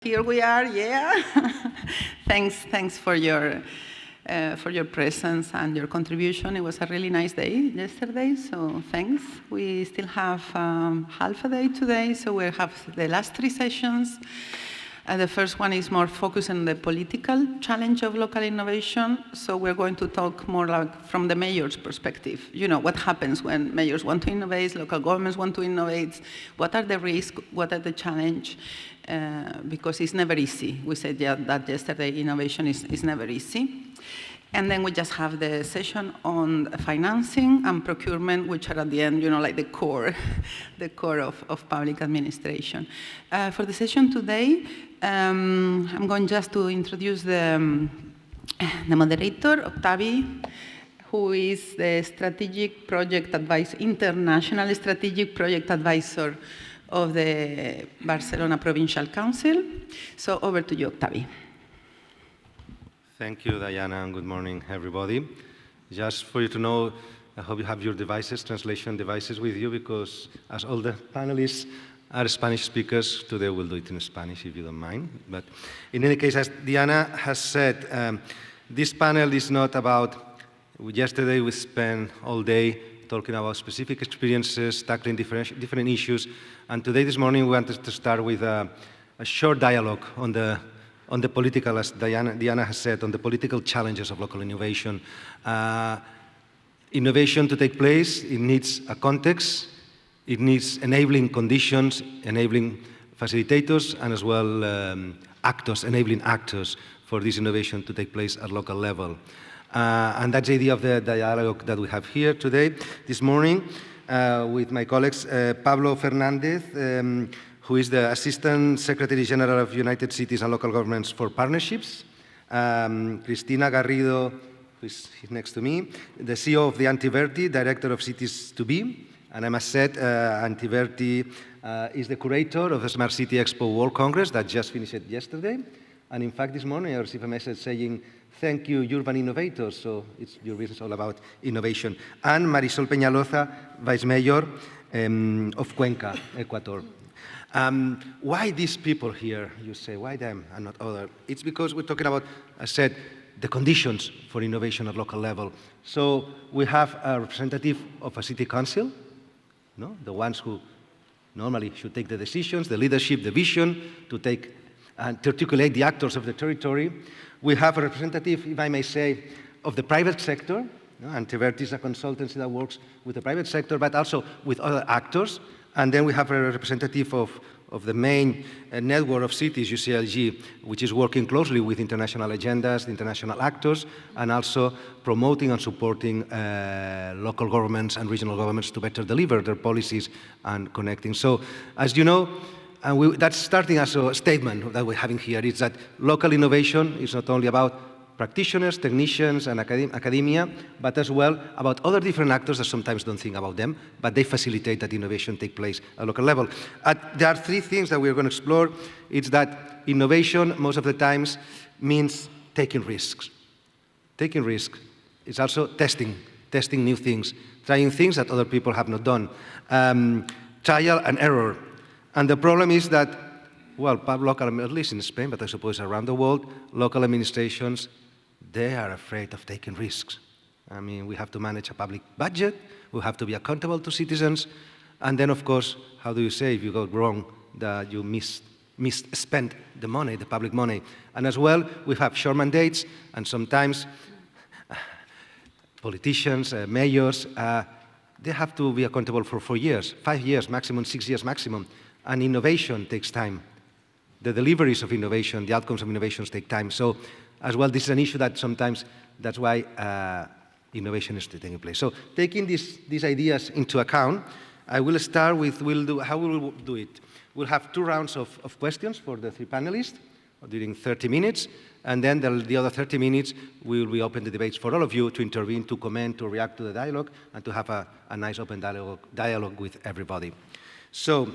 Here we are, yeah. Thanks for your presence and your contribution. It was a really nice day yesterday, so thanks. We still have half a day today, so we'll have the last three sessions. The first one is more focused on the political challenge of local innovation. So we're going to talk more like from the mayor's perspective. You know, what happens when mayors want to innovate, local governments want to innovate, what are the risks, what are the challenges, because it's never easy. We said that yesterday, innovation is never easy. And then we just have the session on financing and procurement, which are at the end, you know, like the core of public administration. For the session today, I'm going just to introduce the moderator, Octavi, who is the international strategic project advisor of the Barcelona Provincial Council. So over to you, Octavi. Thank you, Diana, and good morning, everybody. Just for you to know, I hope you have your devices, translation devices with you, because as all the panelists are Spanish speakers, today we'll do it in Spanish, if you don't mind. But in any case, as Diana has said, this panel is not about, yesterday we spent all day talking about specific experiences, tackling different issues, and today, this morning, we wanted to start with a short dialogue on the political, as Diana has said, on the political challenges of local innovation. Innovation to take place, it needs a context, it needs enabling conditions, enabling facilitators, and as well actors, enabling actors for this innovation to take place at local level. And that's the idea of the dialogue that we have here today, this morning, with my colleagues, Pablo Fernandez, who is the Assistant Secretary General of United Cities and Local Governments for Partnerships, Cristina Garrido, who is next to me, the CEO of the Antiverti, Director of Cities to Be, and I must say, Antiverti is the curator of the Smart City Expo World Congress that just finished yesterday, and in fact this morning I received a message saying, thank you, urban innovators, so it's your business all about innovation. And Marisol Peñaloza, Vice Mayor of Cuenca, Ecuador. Why these people here, you say, why them and not other? It's because we're talking about, I said, the conditions for innovation at local level. So we have a representative of a city council, no? The ones who normally should take the decisions, the leadership, the vision, to take and to articulate the actors of the territory. We have a representative, if I may say, of the private sector. Antiverti is a consultancy that works with the private sector, but also with other actors. And then we have a representative of the main network of cities, UCLG, which is working closely with international agendas, international actors, and also promoting and supporting local governments and regional governments to better deliver their policies and connecting. So, as you know, and that's starting as a statement that we're having here, is that local innovation is not only about practitioners, technicians, and academia, but as well about other different actors that sometimes don't think about them, but they facilitate that innovation take place at local level. There are three things that we're going to explore. It's that innovation, most of the times, means taking risks. Taking risks is also testing new things, trying things that other people have not done. Trial and error. And the problem is that, well, local, at least in Spain, but I suppose around the world, local administrations, they are afraid of taking risks. I mean, we have to manage a public budget, we have to be accountable to citizens, and then, of course, how do you say if you go wrong, that you misspend the money, the public money? And as well, we have short mandates, and sometimes politicians, mayors, they have to be accountable for 4 years, 5 years maximum, 6 years maximum, and innovation takes time. The deliveries of innovation, the outcomes of innovations take time. So, as well, this is an issue that sometimes, that's why innovation is taking place. So, taking these ideas into account, I will start with, how we will do it. We'll have 2 rounds of questions for the 3 panelists during 30 minutes, and then the other 30 minutes, we will be open the debates for all of you to intervene, to comment, to react to the dialogue, and to have a nice open dialogue with everybody. So,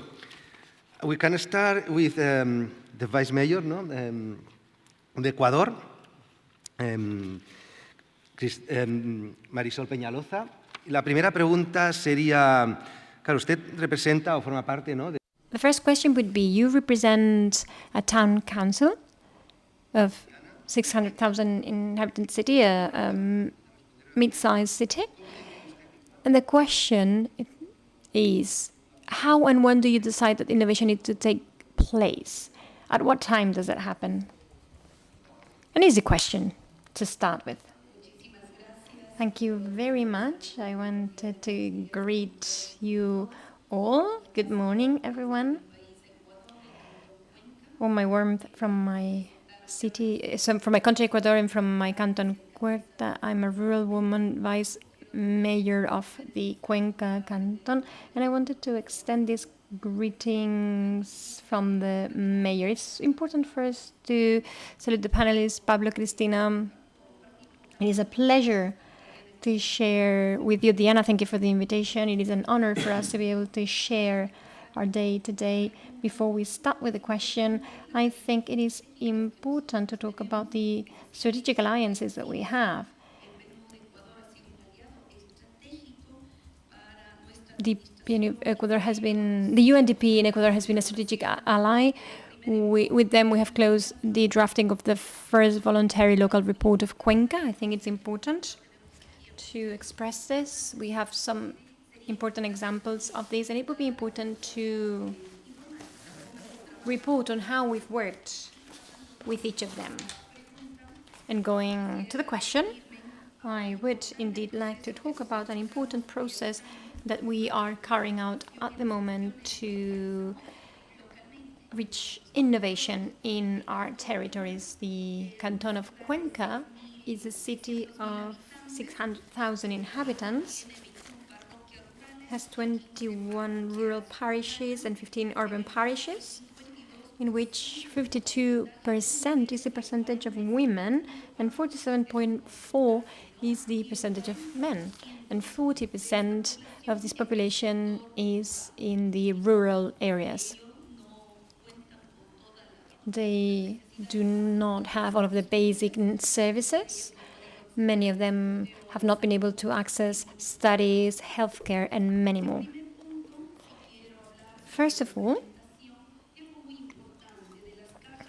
we can start with the Vice Mayor, no? De Ecuador, Marisol Peñaloza. La primera pregunta sería, claro, usted representa o forma parte, ¿no? The The first question would be, you represent a town council of 600,000 inhabitant city, a mid-sized city. And the question is, how and when do you decide that innovation needs to take place? At what time does that happen? An easy question to start with. Thank you very much. I wanted to greet you all. Good morning, everyone. All my warmth from my city, from my country, Ecuador, and from my canton, Cuerta. I'm a rural woman, vice mayor of the Cuenca canton, and I wanted to extend these greetings from the mayor. It's important for us to salute the panelists, Pablo, Cristina. It is a pleasure to share with you. Diana, thank you for the invitation. It is an honor for us to be able to share our day today. Before we start with the question, I think it is important to talk about the strategic alliances that we have. The UNDP in Ecuador has been a strategic ally. With them, we have closed the drafting of the first voluntary local report of Cuenca. I think it's important to express this. We have some important examples of this, and it would be important to report on how we've worked with each of them. And going to the question, I would indeed like to talk about an important process that we are carrying out at the moment to reach innovation in our territories. The canton of Cuenca is a city of 600,000 inhabitants, has 21 rural parishes and 15 urban parishes, in which 52% is the percentage of women and 47.4% is the percentage of men. And 40% of this population is in the rural areas. They do not have all of the basic services. Many of them have not been able to access studies, healthcare, and many more. First of all,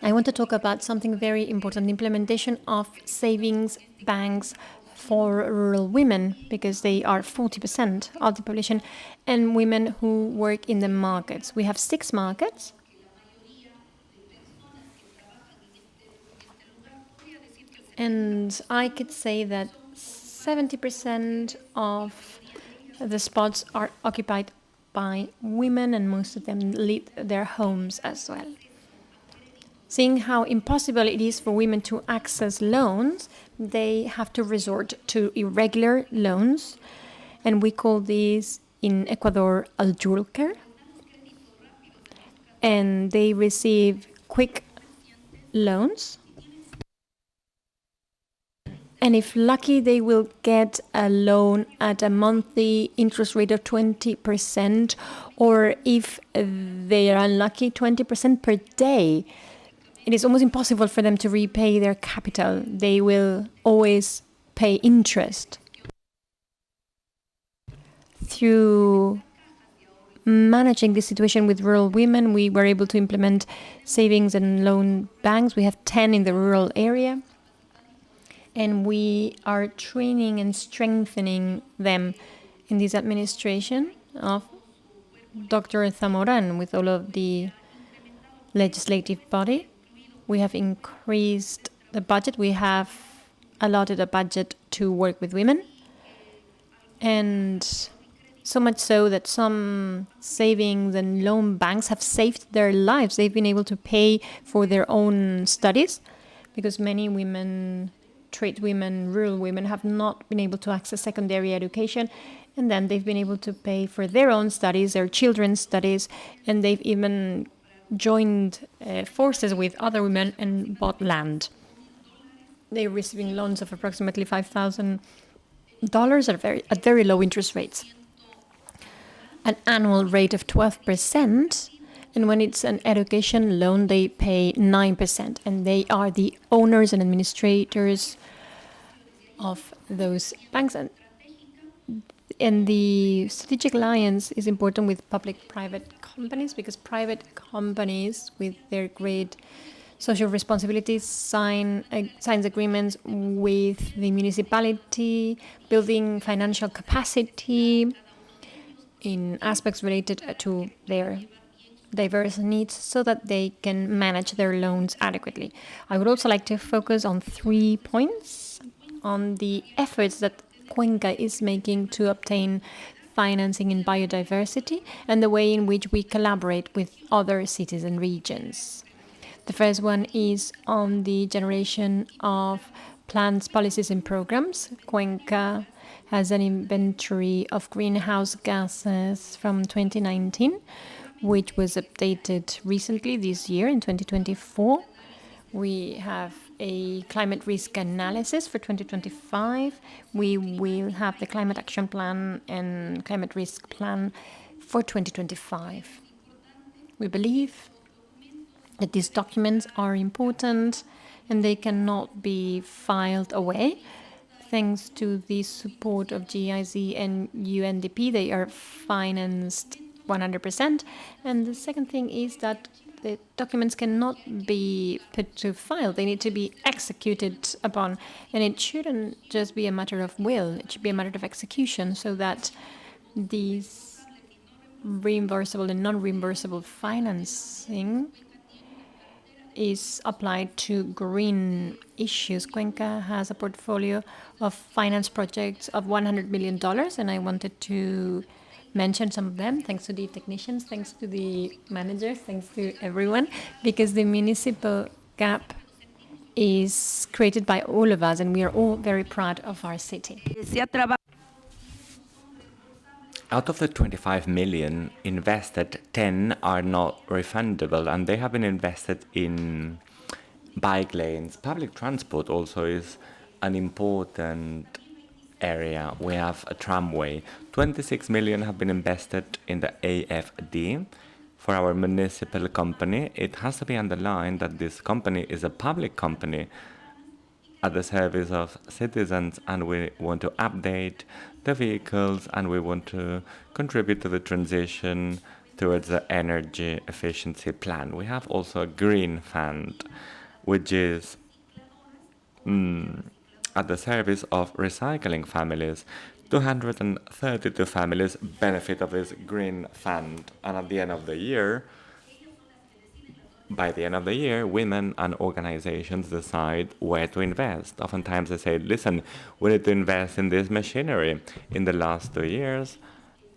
I want to talk about something very important, the implementation of savings banks for rural women, because they are 40% of the population, and women who work in the markets. We have 6 markets. And I could say that 70% of the spots are occupied by women, and most of them lead their homes as well. Seeing how impossible it is for women to access loans, they have to resort to irregular loans, and we call these in Ecuador aljurker. And they receive quick loans. And if lucky, they will get a loan at a monthly interest rate of 20%, or if they are unlucky, 20% per day. It is almost impossible for them to repay their capital. They will always pay interest. Through managing this situation with rural women, we were able to implement savings and loan banks. We have 10 in the rural area. And we are training and strengthening them in this administration of Dr. Zamora, and with all of the legislative body. We have increased the budget. We have allotted a budget to work with women. And so much so that some savings and loan banks have saved their lives. They've been able to pay for their own studies, because many women, trade women, rural women, have not been able to access secondary education, and then they've been able to pay for their own studies, their children's studies, and they've even joined forces with other women and bought land. They're receiving loans of approximately $5,000 at very low interest rates. An annual rate of 12%, and when it's an education loan, they pay 9%, and they are the owners and administrators of those banks. And the strategic alliance is important with public-private companies, because private companies with their great social responsibilities signs agreements with the municipality, building financial capacity in aspects related to their diverse needs so that they can manage their loans adequately. I would also like to focus on 3 points on the efforts that Cuenca is making to obtain financing in biodiversity and the way in which we collaborate with other cities and regions. The first one is on the generation of plans, policies, and programs. Cuenca has an inventory of greenhouse gases from 2019, which was updated recently this year in 2024. We have a climate risk analysis for 2025. We will have the climate action plan and climate risk plan for 2025. We believe that these documents are important and they cannot be filed away. Thanks to the support of GIZ and UNDP, they are financed 100%. And the second thing is that the documents cannot be put to file. They need to be executed upon. And it shouldn't just be a matter of will. It should be a matter of execution so that these reimbursable and non-reimbursable financing is applied to green issues. Cuenca has a portfolio of finance projects of $100 million, and I wanted to mention some of them, thanks to the technicians, thanks to the managers, thanks to everyone, because the municipal gap is created by all of us, and we are all very proud of our city. Out of the 25 million invested, 10 are not refundable, and they have been invested in bike lanes. Public transport also is an important area. We have a tramway. 26 million have been invested in the AFD. For our municipal company, it has to be underlined that this company is a public company at the service of citizens, and we want to update the vehicles and we want to contribute to the transition towards the energy efficiency plan. We have also a green fund, which is at the service of recycling families. 232 families benefit of this green fund, and at the end of the year, by the end of the year, women and organizations decide where to invest. Oftentimes they say, listen, we need to invest in this machinery. In the last 2 years,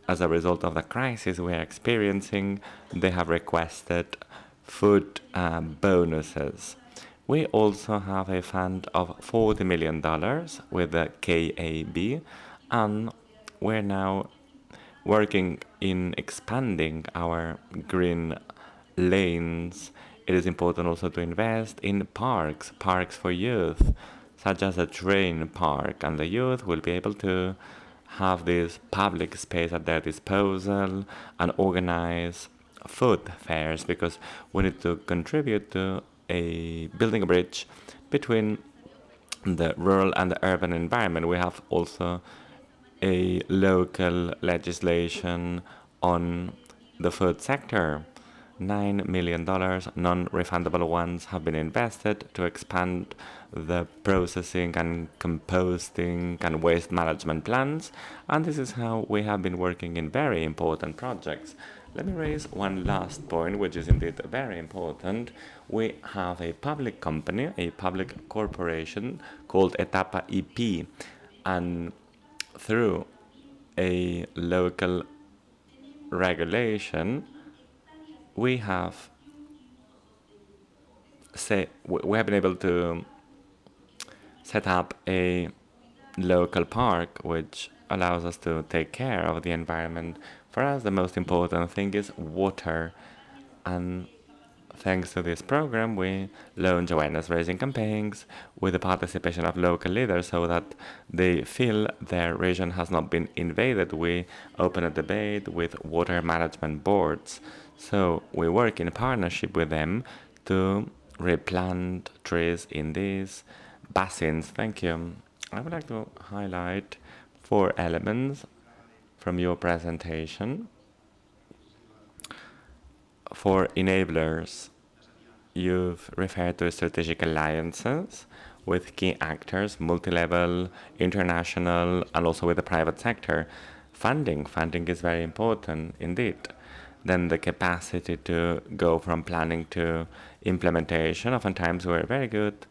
as a result of the crisis we are experiencing, they have requested food bonuses. We also have a fund of $40 million with the KAB, and we're now working in expanding our green lanes. It is important also to invest in parks for youth, such as a train park, and the youth will be able to have this public space at their disposal and organize food fairs, because we need to contribute to building a bridge between the rural and the urban environment. We have also a local legislation on the food sector. $9 million, non-refundable ones, have been invested to expand the processing and composting and waste management plans. And this is how we have been working in very important projects. Let me raise one last point, which is indeed very important. We have a public company, a public corporation called Etapa EP, and through a local regulation, we have been able to set up a local park which allows us to take care of the environment. For us, the most important thing is water, and thanks to this program, we launch awareness-raising campaigns with the participation of local leaders so that they feel their region has not been invaded. We open a debate with water management boards. So we work in partnership with them to replant trees in these basins. Thank you. I would like to highlight 4 elements from your presentation. For enablers, you've referred to strategic alliances with key actors, multi-level, international, and also with the private sector. Funding is very important indeed. Then the capacity to go from planning to implementation. Oftentimes we're very good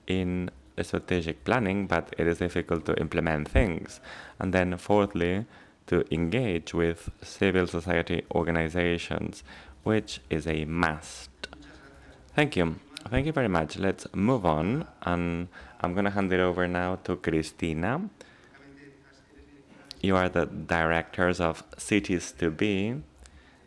in strategic planning, but it is difficult to implement things. And then fourthly, to engage with civil society organizations, which is a must. Thank you. Thank you very much. Let's move on, and I'm going to hand it over now to Cristina. You are the directors of Cities to Be,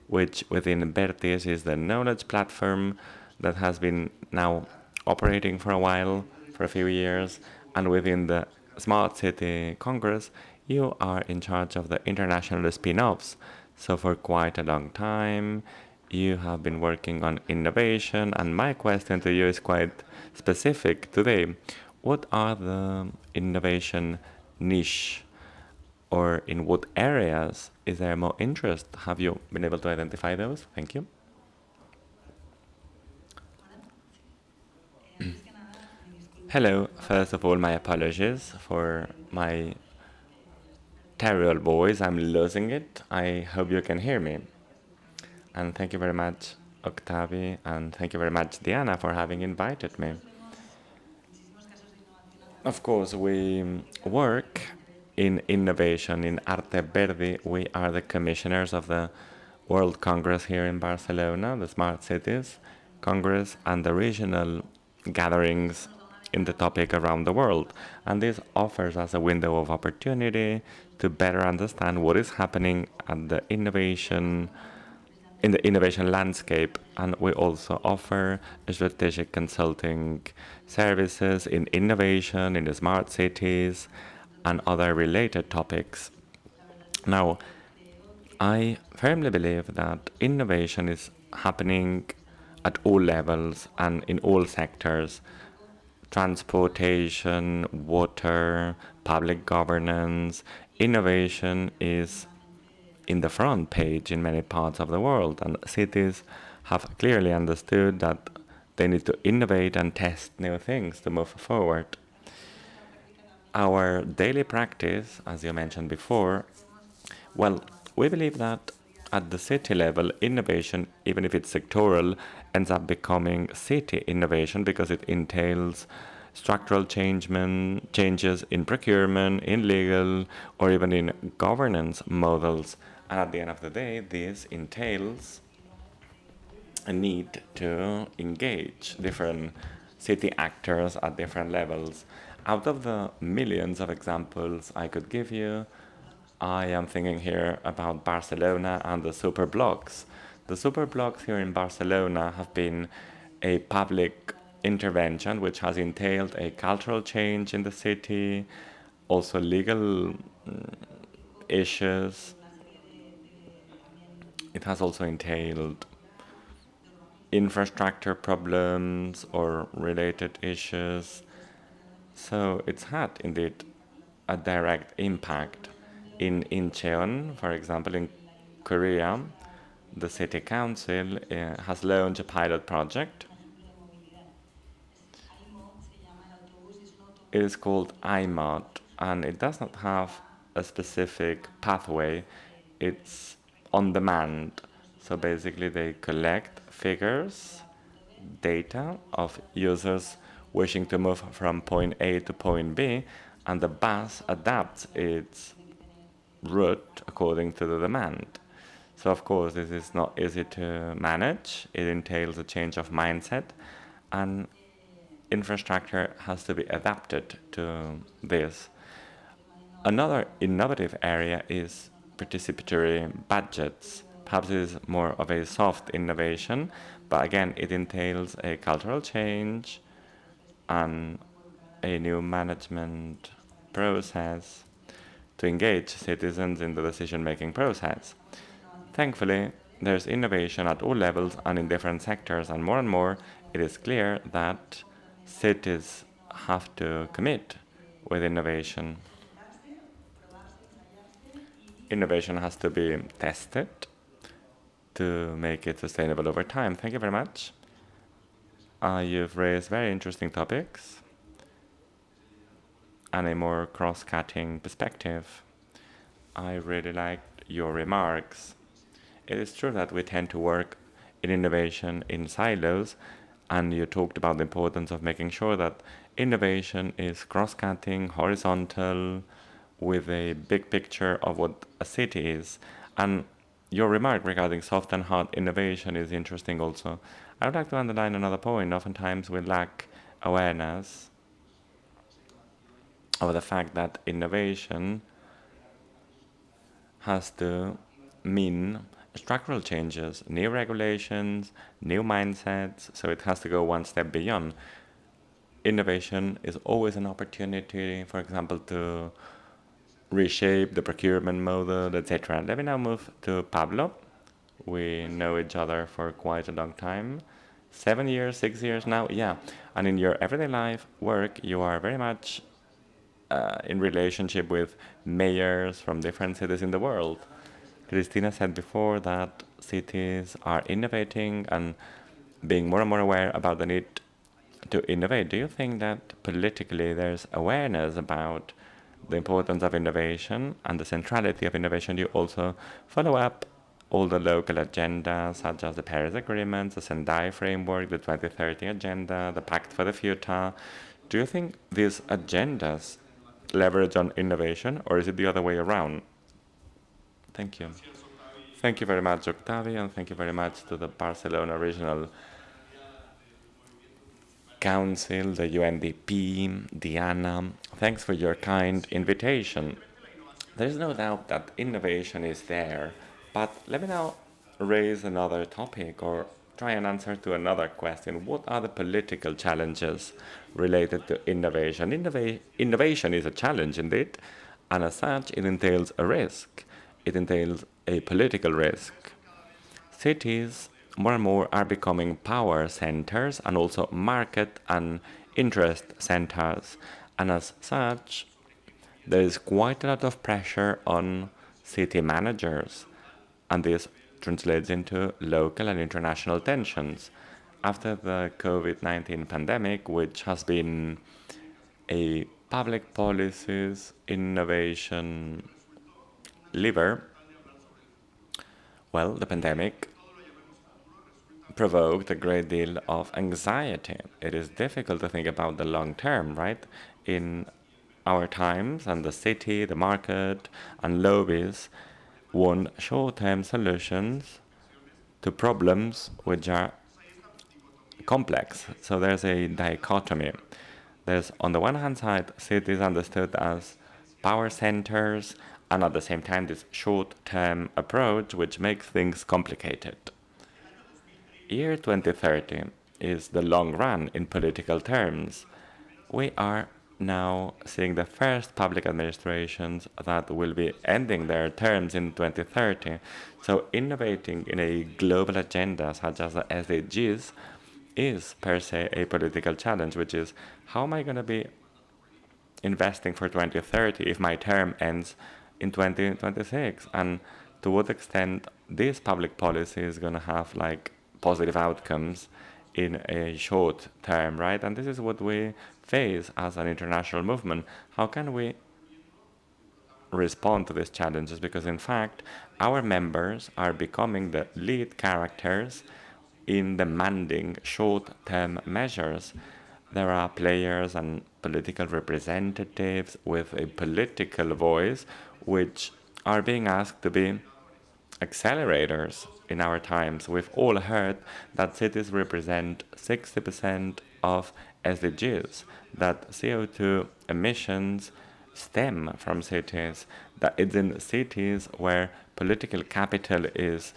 which within Vertis is the knowledge platform that has been now operating for a while, for a few years, and within the Smart City Congress, you are in charge of the international spin-offs. So for quite a long time, you have been working on innovation, and my question to you is quite specific today. What are the innovation niche, or in what areas is there more interest? Have you been able to identify those? Thank you. Hello. First of all, my apologies for my terrible voice. I'm losing it. I hope you can hear me. And thank you very much, Octavi, and thank you very much, Diana, for having invited me. Of course, we work in innovation. In Arte Verde, we are the commissioners of the World Congress here in Barcelona, the Smart Cities Congress, and the regional gatherings in the topic around the world. And this offers us a window of opportunity to better understand what is happening at the innovation in the innovation landscape, and we also offer strategic consulting services in innovation, in the smart cities, and other related topics. Now, I firmly believe that innovation is happening at all levels and in all sectors: transportation, water, public governance. Innovation is in the front page in many parts of the world, and cities have clearly understood that they need to innovate and test new things to move forward. Our daily practice, as you mentioned before, well, we believe that at the city level, innovation, even if it's sectoral, ends up becoming city innovation because it entails structural changes in procurement, in legal, or even in governance models. And at the end of the day, this entails a need to engage different city actors at different levels. Out of the millions of examples I could give you, I am thinking here about Barcelona and the super blocks. The super blocks here in Barcelona have been a public intervention which has entailed a cultural change in the city, also legal issues. It has also entailed infrastructure problems or related issues. So it's had indeed a direct impact. In Incheon, for example, in Korea, the city council has launched a pilot project. It is called iMod, and it does not have a specific pathway. It's on demand. So basically they collect figures, data of users wishing to move from point A to point B, and the bus adapts its route according to the demand. So of course this is not easy to manage. It entails a change of mindset, and infrastructure has to be adapted to this. Another innovative area is participatory budgets. Perhaps it is more of a soft innovation, but again, it entails a cultural change and a new management process to engage citizens in the decision-making process. Thankfully, there's innovation at all levels and in different sectors, and more it is clear that cities have to commit with innovation. Innovation has to be tested, to make it sustainable over time. Thank you very much. You've raised very interesting topics and a more cross-cutting perspective. I really liked your remarks. It is true that we tend to work in innovation in silos, and you talked about the importance of making sure that innovation is cross-cutting, horizontal, with a big picture of what a city is. And your remark regarding soft and hard innovation is interesting also. I would like to underline another point. Oftentimes we lack awareness of the fact that innovation has to mean structural changes, new regulations, new mindsets, so it has to go one step beyond. Innovation is always an opportunity, for example, to reshape the procurement model, etc. Let me now move to Pablo. We know each other for quite a long time. 7 years, 6 years now, yeah. And in your everyday life work, you are very much in relationship with mayors from different cities in the world. Cristina said before that cities are innovating and being more and more aware about the need to innovate. Do you think that politically there's awareness about the importance of innovation and the centrality of innovation? Do you also follow up all the local agendas, such as the Paris Agreement, the Sendai Framework, the 2030 Agenda, the Pact for the Future? Do you think these agendas leverage on innovation, or is it the other way around? Thank you. Thank you very much, Octavio, and thank you very much to the Barcelona Regional Council, the UNDP, Diana. Thanks for your kind invitation. There's no doubt that innovation is there, but let me now raise another topic or try and answer to another question. What are the political challenges related to innovation? Innovation is a challenge indeed, and as such, it entails a risk. It entails a political risk. Cities more and more are becoming power centers and also market and interest centers. And as such, there is quite a lot of pressure on city managers. And this translates into local and international tensions. After the COVID-19 pandemic, which has been a public policies innovation lever, well, the pandemic provoked a great deal of anxiety. It is difficult to think about the long term, right? In our times, and the city, the market, and lobbies want short-term solutions to problems which are complex. So there's a dichotomy. There's, on the one hand side, cities understood as power centers, and at the same time this short-term approach which makes things complicated. Year 2030 is the long run in political terms. We are now seeing the first public administrations that will be ending their terms in 2030. So innovating in a global agenda such as the SDGs is per se a political challenge, which is, how am I going to be investing for 2030 if my term ends in 2026? And to what extent this public policy is going to have like positive outcomes in a short term, right? And this is what we face as an international movement. How can we respond to these challenges? Because in fact, our members are becoming the lead characters in demanding short-term measures. There are players and political representatives with a political voice which are being asked to be accelerators in our times. We've all heard that cities represent 60% of SDGs, that CO2 emissions stem from cities, that it's in cities where political capital is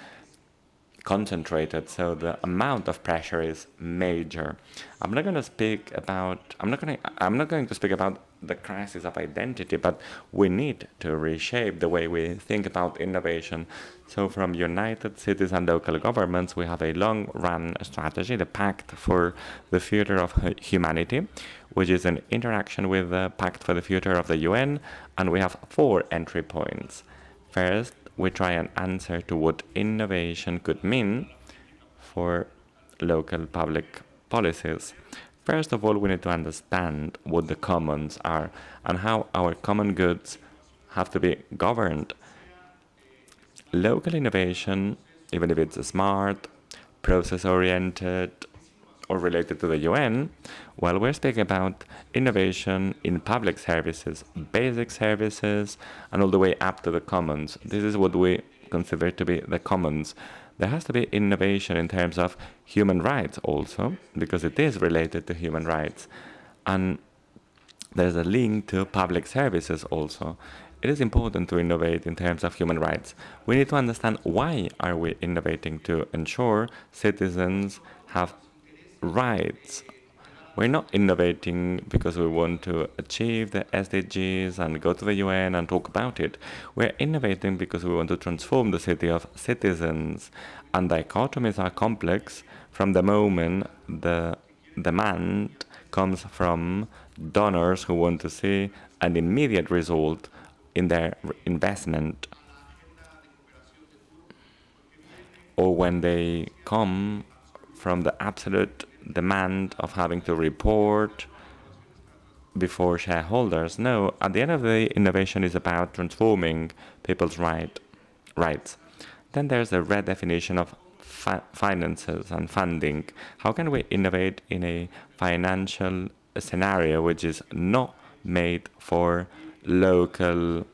concentrated, so the amount of pressure is major. I'm not going to speak about the crisis of identity, but we need to reshape the way we think about innovation. So from United Cities and local governments, we have a long-run strategy, the Pact for the Future of Humanity, which is an interaction with the Pact for the Future of the UN, and we have 4 entry points. First, we try and answer to what innovation could mean for local public policies. First of all, we need to understand what the commons are and how our common goods have to be governed. Local innovation, even if it's smart, process-oriented, or related to the UN, well, we're speaking about innovation in public services, basic services, and all the way up to the commons. This is what we consider to be the commons. There has to be innovation in terms of human rights also, because it is related to human rights. And there's a link to public services also. It is important to innovate in terms of human rights. We need to understand why are we innovating to ensure citizens have rights. We're not innovating because we want to achieve the SDGs and go to the UN and talk about it. We're innovating because we want to transform the city of citizens. And dichotomies are complex from the moment the demand comes from donors who want to see an immediate result in their investment, or when they come from the absolute demand of having to report before shareholders. No, at the end of the day, innovation is about transforming people's rights. Then there's a redefinition of finances and funding. How can we innovate in a financial scenario which is not made for local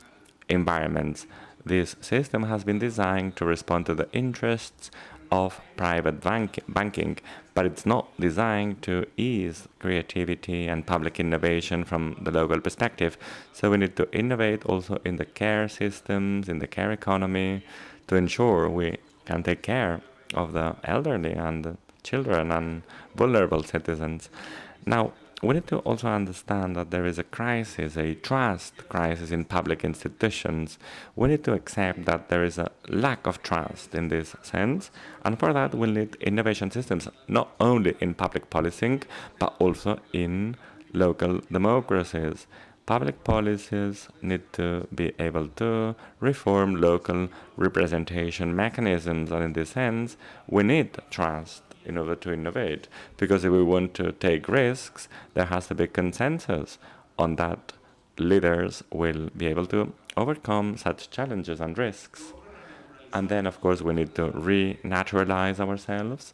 environments? This system has been designed to respond to the interests of private banking, but it's not designed to ease creativity and public innovation from the local perspective. So we need to innovate also in the care systems, in the care economy, to ensure we can take care of the elderly and the children and vulnerable citizens. Now, we need to also understand that there is a crisis, a trust crisis in public institutions. We need to accept that there is a lack of trust in this sense, and for that we need innovation systems, not only in public policing, but also in local democracies. Public policies need to be able to reform local representation mechanisms, and in this sense, we need trust in order to innovate. Because if we want to take risks, there has to be consensus on that. Leaders will be able to overcome such challenges and risks. And then, of course, we need to renaturalize ourselves.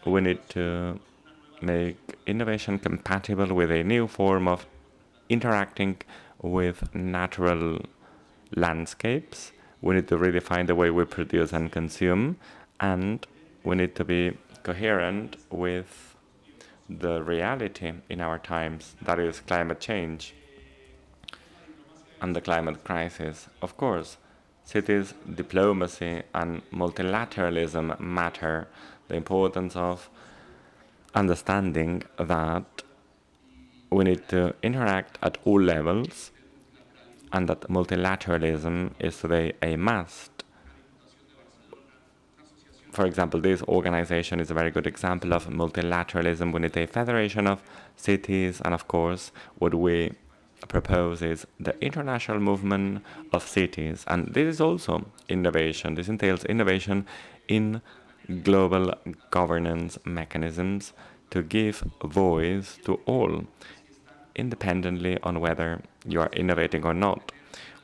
We need to make innovation compatible with a new form of interacting with natural landscapes. We need to redefine the way we produce and consume, and we need to be coherent with the reality in our times, that is climate change and the climate crisis. Of course, cities, diplomacy, and multilateralism matter. The importance of understanding that we need to interact at all levels, and that multilateralism is today a must. For example, this organization is a very good example of multilateralism. We need a federation of cities, and of course, what we propose is the international movement of cities. And this is also innovation. This entails innovation in global governance mechanisms to give voice to all, independently on whether you are innovating or not.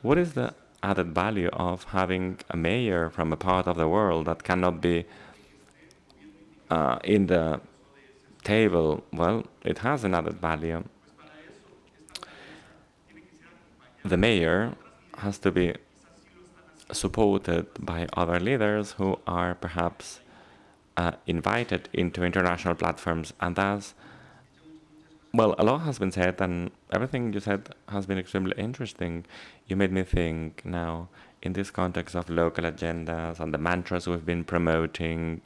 What is the added value of having a mayor from a part of the world that cannot be in the table? Well, it has an added value. The mayor has to be supported by other leaders who are perhaps invited into international platforms, and thus, well, a lot has been said, and everything you said has been extremely interesting. You made me think now, in this context of local agendas and the mantras we've been promoting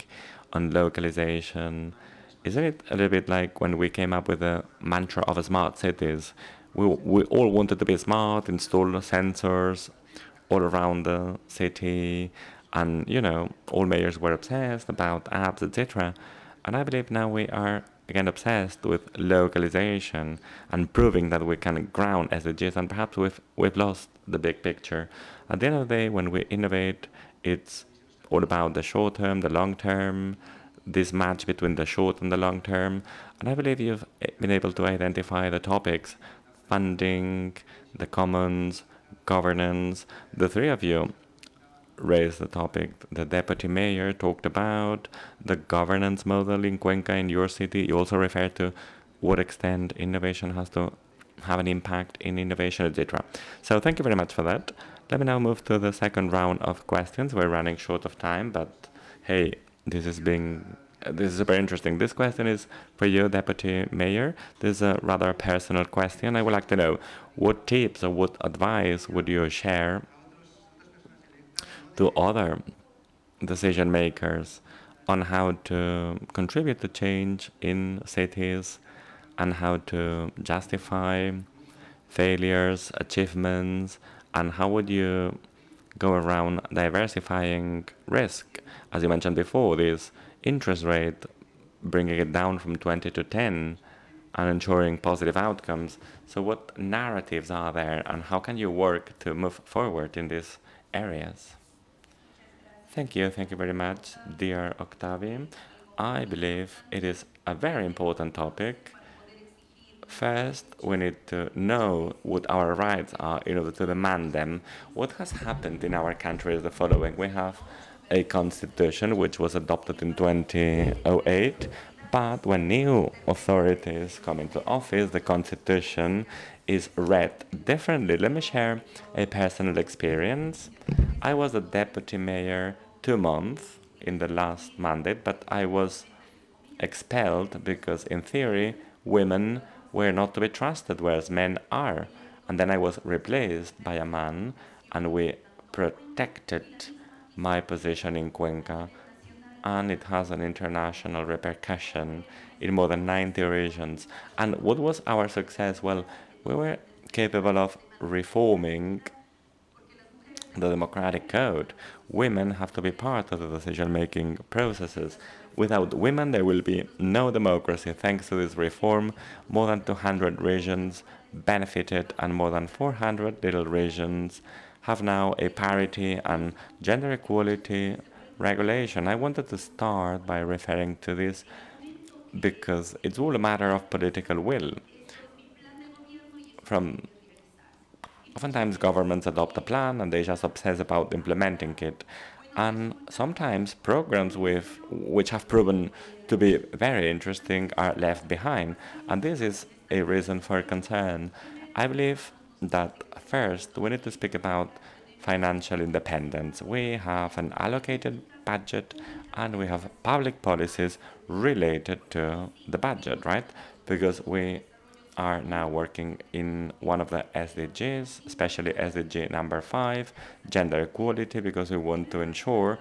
on localization, isn't it a little bit like when we came up with the mantra of smart cities? We all wanted to be smart, install sensors all around the city, and, you know, all mayors were obsessed about apps, etc. And I believe now we are again obsessed with localization and proving that we can ground SDGs, and perhaps we've lost the big picture. At the end of the day, when we innovate, it's all about the short term, the long term, this match between the short and the long term. And I believe you've been able to identify the topics: funding, the commons, governance. The three of you raised the topic. The deputy mayor talked about the governance model in Cuenca, in your city. You also referred to what extent innovation has to have an impact in innovation, etc. So thank you very much for that. Let me now move to the second round of questions. We're running short of time, but hey, this is super interesting. This question is for you, Deputy Mayor. This is a rather personal question. I would like to know what tips or what advice would you share to other decision makers on how to contribute to change in cities and how to justify failures, achievements, and how would you go around diversifying risk? As you mentioned before, this interest rate, bringing it down from 20 to 10 and ensuring positive outcomes. So what narratives are there, and how can you work to move forward in these areas? Thank you very much, dear Octavi. I believe it is a very important topic. First, we need to know what our rights are in order to demand them. What has happened in our country is the following. We have a constitution which was adopted in 2008, but when new authorities come into office, the constitution is read differently. Let me share a personal experience. I was a deputy mayor 2 months in the last mandate, but I was expelled because, in theory, women were not to be trusted, whereas men are. And then I was replaced by a man, and we protected my position in Cuenca, and it has an international repercussion in more than 90 regions. And what was our success? Well, we were capable of reforming the democratic code. Women have to be part of the decision-making processes. Without women, there will be no democracy. Thanks to this reform, more than 200 regions benefited, and more than 400 little regions have now a parity and gender equality regulation. I wanted to start by referring to this because it's all a matter of political will. Oftentimes governments adopt a plan and they just obsess about implementing it. And sometimes programs which have proven to be very interesting are left behind. And this is a reason for concern. I believe that first we need to speak about financial independence. We have an allocated budget and we have public policies related to the budget, right? Because we are now working in one of the SDGs, especially SDG number 5, gender equality, because we want to ensure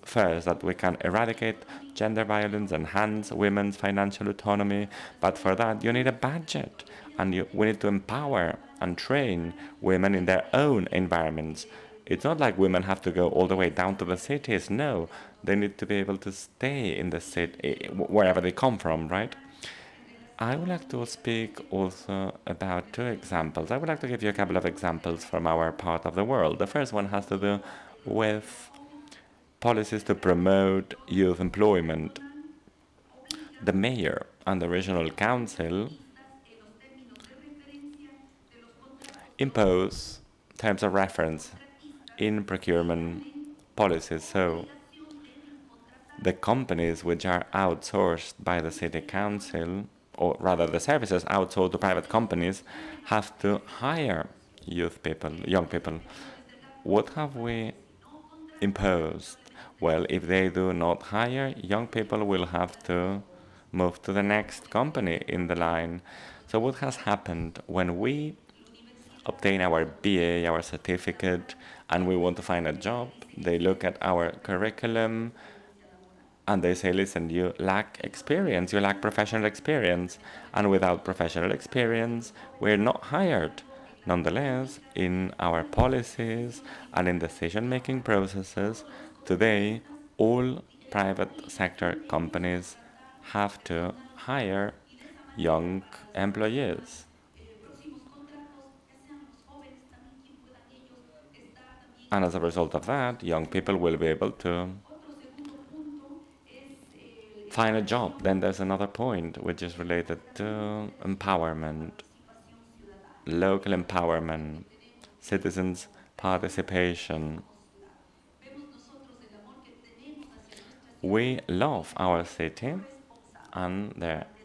first that we can eradicate gender violence, enhance women's financial autonomy, but for that you need a budget, and we need to empower and train women in their own environments. It's not like women have to go all the way down to the cities. No, they need to be able to stay in the city, wherever they come from, right? I would like to speak also about 2 examples. I would like to give you a couple of examples from our part of the world. The first one has to do with policies to promote youth employment. The mayor and the regional council impose terms of reference in procurement policies. So the companies which are outsourced by the city council, or rather the services outsourced to private companies, have to hire young people. What have we imposed? Well, if they do not hire, young people will have to move to the next company in the line. So what has happened when we obtain our BA, our certificate, and we want to find a job? They look at our curriculum, and they say, listen, you lack experience, you lack professional experience, and without professional experience, we're not hired. Nonetheless, in our policies and in decision-making processes, today, all private sector companies have to hire young employees. And as a result of that, young people will be able to find a job. Then there's another point which is related to empowerment, local empowerment, citizens' participation. We love our city, and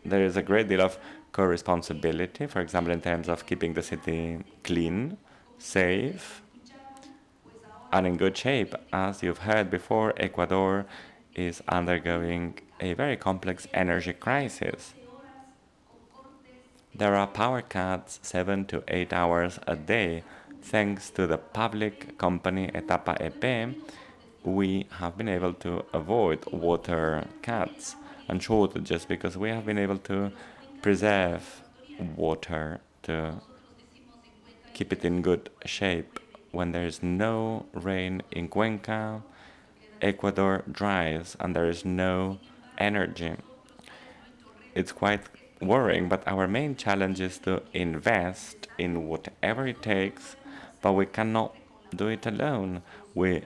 there is a great deal of co-responsibility, for example, in terms of keeping the city clean, safe, and in good shape. As you've heard before, Ecuador is undergoing a very complex energy crisis. There are power cuts 7 to 8 hours a day. Thanks to the public company Etapa EP, we have been able to avoid water cuts and shortages because we have been able to preserve water to keep it in good shape. When there is no rain in Cuenca, Ecuador dries and there is no energy. It's quite worrying, but our main challenge is to invest in whatever it takes, but we cannot do it alone. We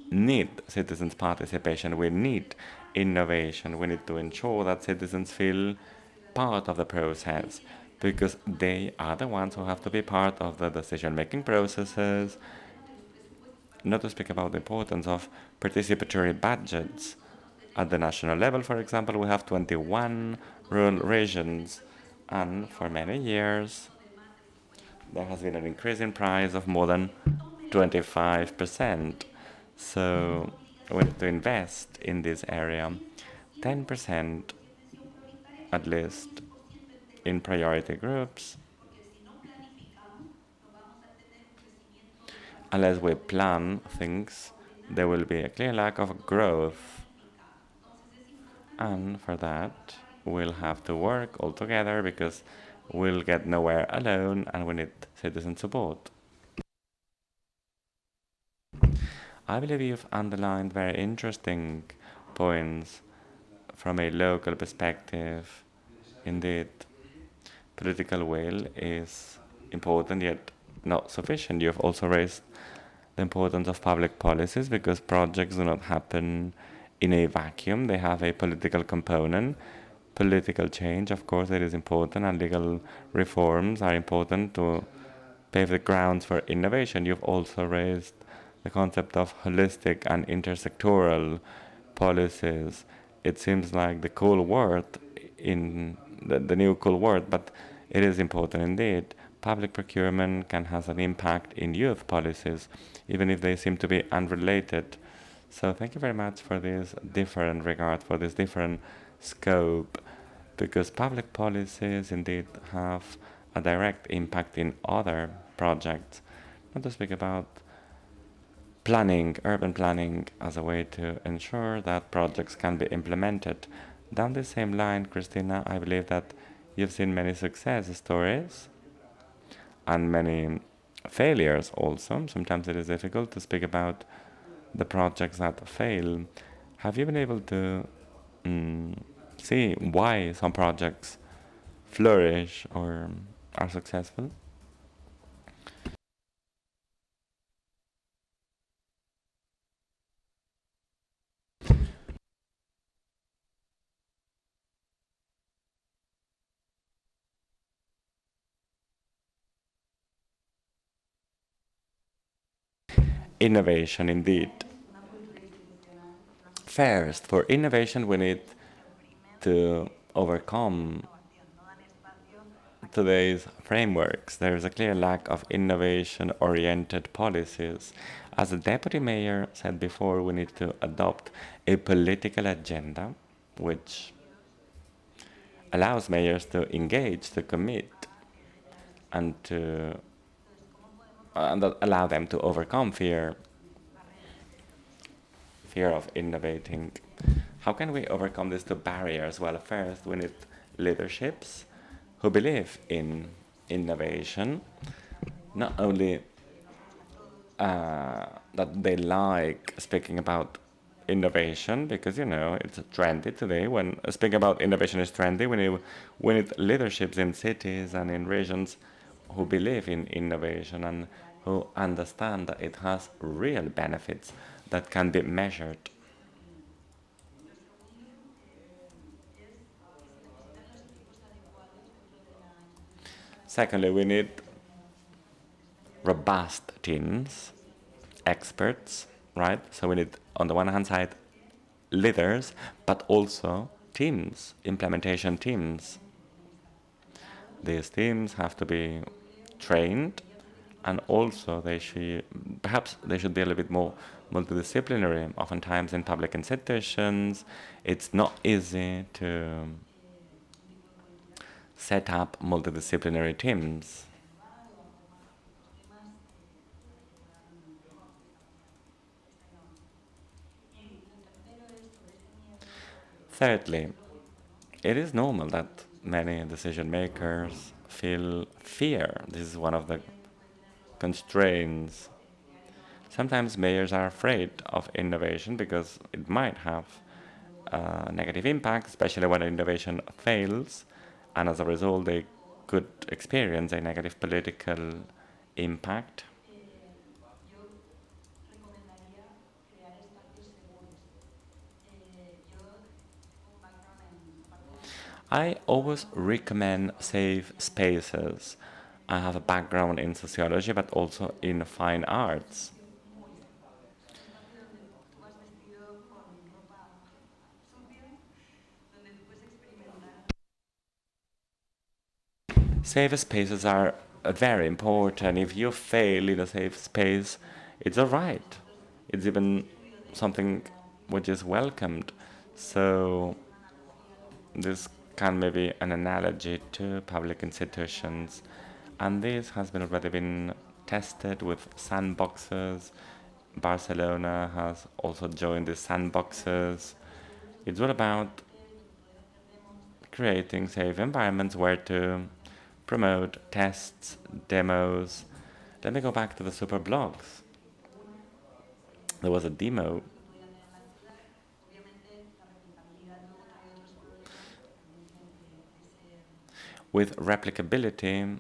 need citizens' participation, we need innovation, we need to ensure that citizens feel part of the process, because they are the ones who have to be part of the decision-making processes, not to speak about the importance of participatory budgets. At the national level, for example, we have 21 rural regions, and for many years there has been an increase in price of more than 25%. So we need to invest in this area 10% at least in priority groups. Unless we plan things, there will be a clear lack of growth. And for that, we'll have to work all together because we'll get nowhere alone and we need citizen support. I believe you've underlined very interesting points from a local perspective. Indeed, political will is important yet not sufficient. You've also raised the importance of public policies because projects do not happen in a vacuum. They have a political component. Political change, of course, it is important, and legal reforms are important to pave the grounds for innovation. You've also raised the concept of holistic and intersectoral policies. It seems like the cool word in the new cool word, but it is important indeed. Public procurement can have an impact in youth policies, even if they seem to be unrelated. So thank you very much for this different regard, for this different scope, because public policies indeed have a direct impact in other projects. Not to speak about planning, urban planning, as a way to ensure that projects can be implemented. Down the same line, Christina, I believe that you've seen many success stories and many failures also. Sometimes it is difficult to speak about the projects that fail. Have you been able to see why some projects flourish or are successful? Innovation, indeed. First, for innovation, we need to overcome today's frameworks. There is a clear lack of innovation-oriented policies. As the deputy mayor said before, we need to adopt a political agenda which allows mayors to engage, to commit, and allow them to overcome fear of innovating. How can we overcome these two barriers? Well, first, we need leaderships who believe in innovation, not only that they like speaking about innovation, because, you know, it's trendy today. When speaking about innovation is trendy, we need leaderships in cities and in regions who believe in innovation and who understand that it has real benefits that can be measured. Secondly, we need robust teams, experts, right? So we need, on the one hand side, leaders, but also teams, implementation teams. These teams have to be trained, and also perhaps they should be a little bit more multidisciplinary. Oftentimes in public institutions, it's not easy to set up multidisciplinary teams. Thirdly, it is normal that many decision makers feel fear. This is one of the constraints. Sometimes mayors are afraid of innovation because it might have a negative impact, especially when innovation fails, and as a result they could experience a negative political impact. I always recommend safe spaces. I have a background in sociology, but also in fine arts. Safe spaces are very important. If you fail in a safe space, it's all right. It's even something which is welcomed. So this can maybe an analogy to public institutions. And this has been already been tested with sandboxes. Barcelona has also joined the sandboxes. It's all about creating safe environments where to promote tests, demos. Let me go back to the super blogs. There was a demo with replicability.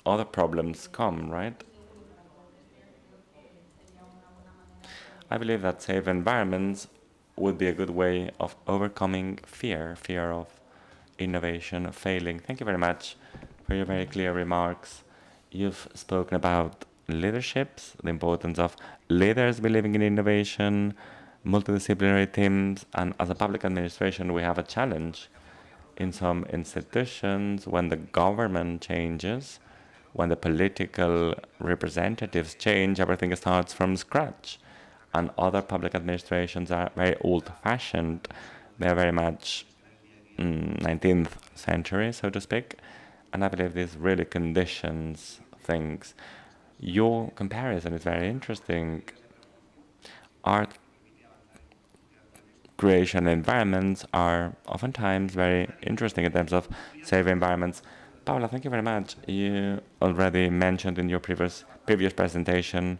Other problems come, right? I believe that safe environments would be a good way of overcoming fear of innovation failing. Thank you very much for your very clear remarks. You've spoken about leaderships, the importance of leaders believing in innovation, multidisciplinary teams, and as a public administration, we have a challenge in some institutions when the government changes, when the political representatives change, everything starts from scratch. And other public administrations are very old-fashioned. They are very much 19th century, so to speak. And I believe this really conditions things. Your comparison is very interesting. Art creation environments are oftentimes very interesting in terms of safe environments. Paula, thank you very much. You already mentioned in your previous presentation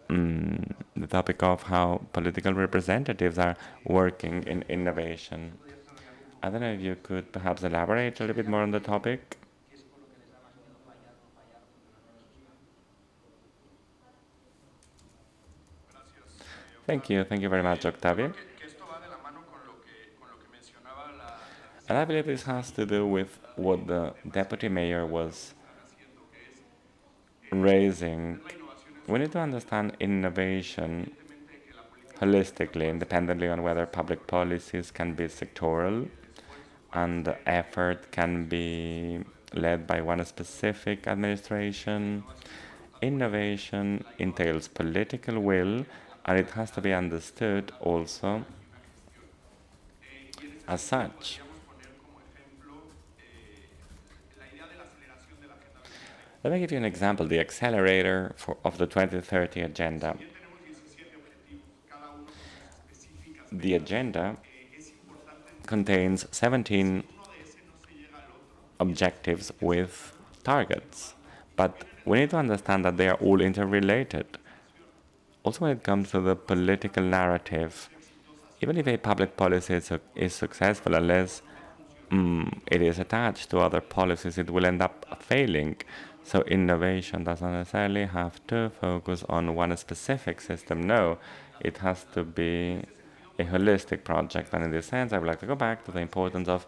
the topic of how political representatives are working in innovation. I don't know if you could perhaps elaborate a little bit more on the topic. Thank you very much, Octavio. And I believe this has to do with what the deputy mayor was raising. We need to understand innovation holistically, independently on whether public policies can be sectoral and the effort can be led by one specific administration. Innovation entails political will, and it has to be understood also as such. Let me give you an example, the accelerator of the 2030 agenda. The agenda contains 17 objectives with targets, but we need to understand that they are all interrelated. Also, when it comes to the political narrative, even if a public policy is successful, unless it is attached to other policies, it will end up failing. So innovation doesn't necessarily have to focus on one specific system. No, it has to be a holistic project. And in this sense, I would like to go back to the importance of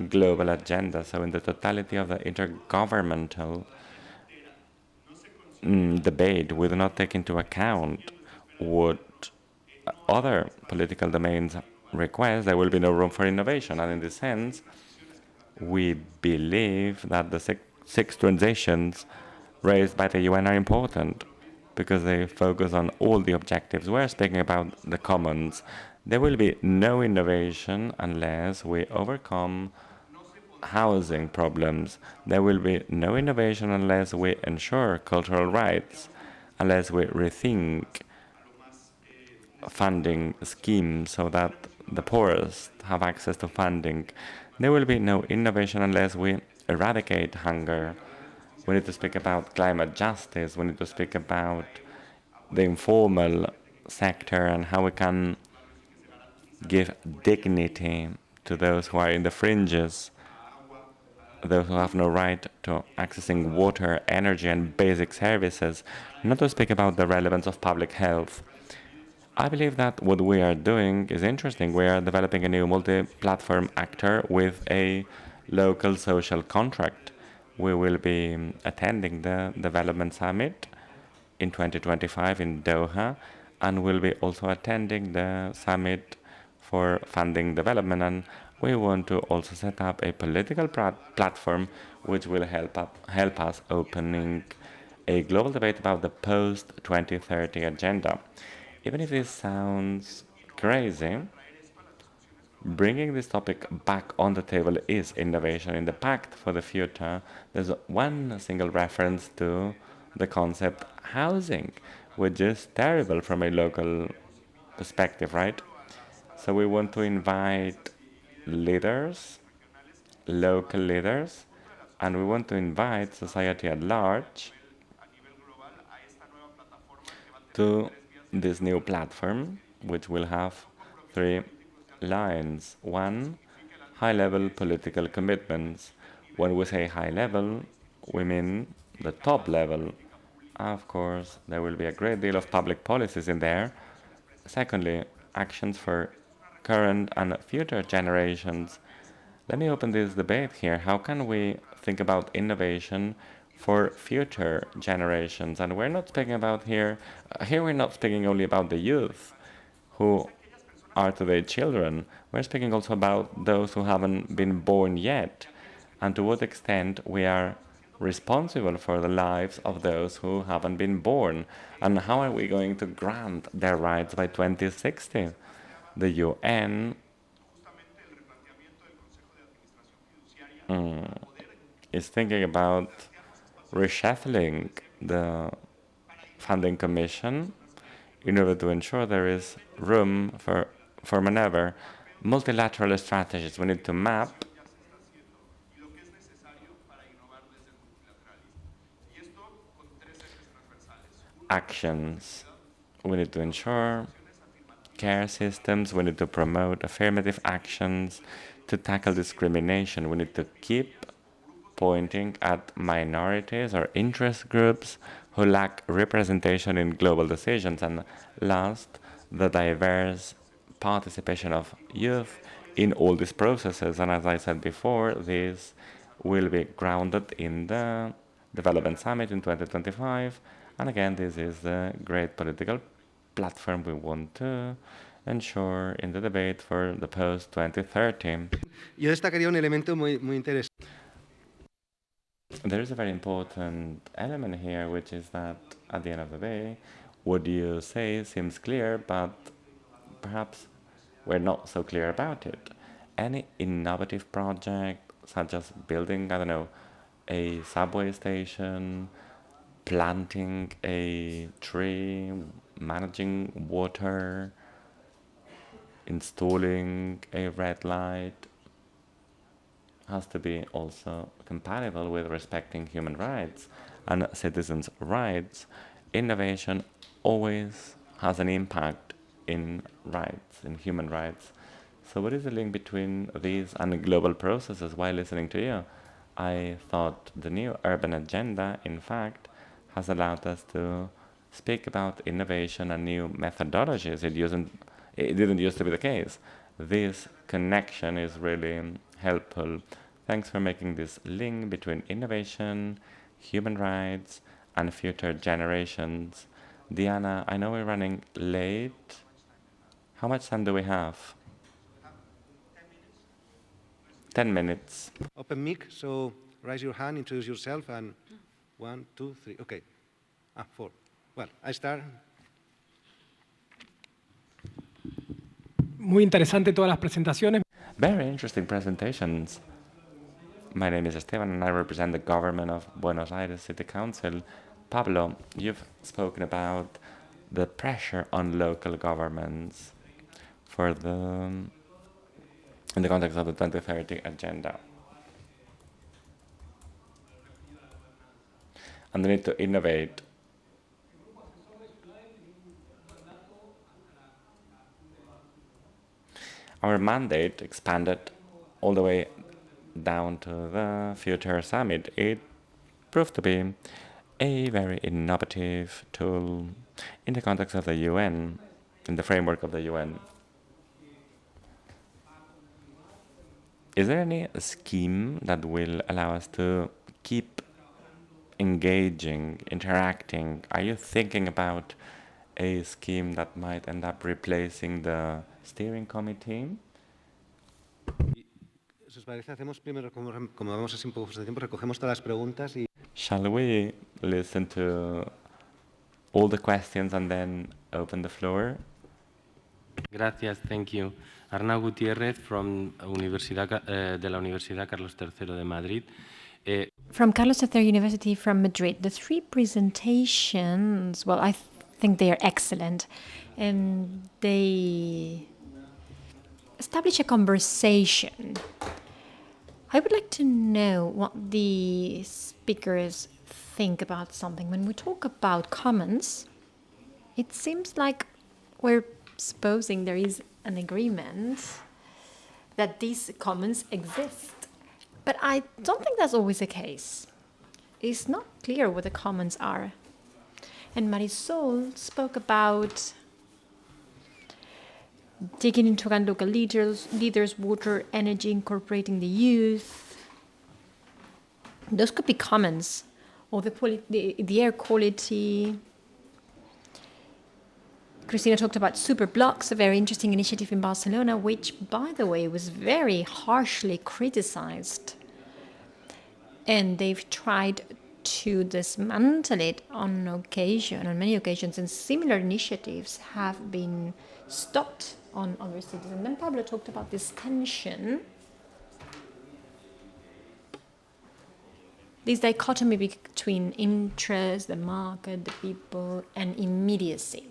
global agenda. So in the totality of the intergovernmental debate, we do not take into account what other political domains request, there will be no room for innovation. And in this sense, we believe that the six transitions raised by the UN are important because they focus on all the objectives. We're speaking about the commons. There will be no innovation unless we overcome housing problems. There will be no innovation unless we ensure cultural rights, unless we rethink funding schemes so that the poorest have access to funding. There will be no innovation unless we eradicate hunger. We need to speak about climate justice. We need to speak about the informal sector and how we can give dignity to those who are in the fringes, those who have no right to accessing water, energy, and basic services, not to speak about the relevance of public health. I believe that what we are doing is interesting. We are developing a new multi-platform actor with a local social contract. We will be attending the Development Summit in 2025 in Doha, and we'll be also attending the Summit for Funding Development. And we want to also set up a political platform which will help us opening a global debate about the post-2030 agenda. Even if this sounds crazy, bringing this topic back on the table is innovation. In the Pact for the Future, there's one single reference to the concept housing, which is terrible from a local perspective, right? So we want to invite leaders, local leaders, and we want to invite society at large to this new platform, which will have 3 lines. One, high-level political commitments. When we say high level, we mean the top level. Of course, there will be a great deal of public policies in there. Secondly, actions for current and future generations. Let me open this debate here. How can we think about innovation for future generations? And we're not speaking about here we're not speaking only about the youth who are today children. We're speaking also about those who haven't been born yet, and to what extent we are responsible for the lives of those who haven't been born, and how are we going to grant their rights by 2060? The UN is thinking about reshuffling the funding commission in order to ensure there is room for maneuver. Multilateral strategies, we need to map actions. We need to ensure care systems. We need to promote affirmative actions to tackle discrimination. We need to keep pointing at minorities or interest groups who lack representation in global decisions. And last, the diverse participation of youth in all these processes. And as I said before, this will be grounded in the Development Summit in 2025. And again, this is the great political platform we want to ensure in the debate for the post-2030. Yo destacaría un elemento muy interesante. There is a very important element here, which is that at the end of the day, what you say seems clear, but perhaps we're not so clear about it. Any innovative project, such as building, I don't know, a subway station, planting a tree, managing water, installing a red light, has to be also compatible with respecting human rights and citizens' rights. Innovation always has an impact in rights, in human rights. So what is the link between these and global processes? While listening to you, I thought the new urban agenda, in fact, has allowed us to speak about innovation and new methodologies. It didn't used to be the case. This connection is really helpful. Thanks for making this link between innovation, human rights, and future generations. Diana, I know we're running late. How much time do we have? 10 minutes. Open mic, so raise your hand, introduce yourself, and 1, 2, 3. Okay. 4. Well, I start. Muy interesante todas las presentaciones. Very interesting presentations. My name is Esteban, and I represent the government of Buenos Aires City Council. Pablo, you've spoken about the pressure on local governments in the context of the 2030 agenda. And the need to innovate. Our mandate expanded all the way down to the Future Summit. It proved to be a very innovative tool in the context of the UN, in the framework of the UN. Is there any scheme that will allow us to keep engaging, interacting? Are you thinking about a scheme that might end up replacing the steering committee? Si os parece, hacemos primero, como vamos así un poco de tiempo, recogemos todas las preguntas y... Shall we listen to all the questions and then open the floor? Gracias, thank you. Arnau Gutiérrez from de la Universidad Carlos III de Madrid. From Carlos III University from Madrid, the three presentations, well, I think they are excellent, and they establish a conversation. I would like to know what the speakers think about something. When we talk about commons, it seems like we're supposing there is an agreement that these commons exist. But I don't think that's always the case. It's not clear what the commons are. And Marisol spoke about taking into account local leaders, water, energy, incorporating the youth. Those could be commons, or the air quality. Cristina talked about super blocks, a very interesting initiative in Barcelona, which, by the way, was very harshly criticized. And they've tried to dismantle it on many occasions, and similar initiatives have been stopped on other cities. And then Pablo talked about this tension, this dichotomy between interest, the market, the people, and immediacy,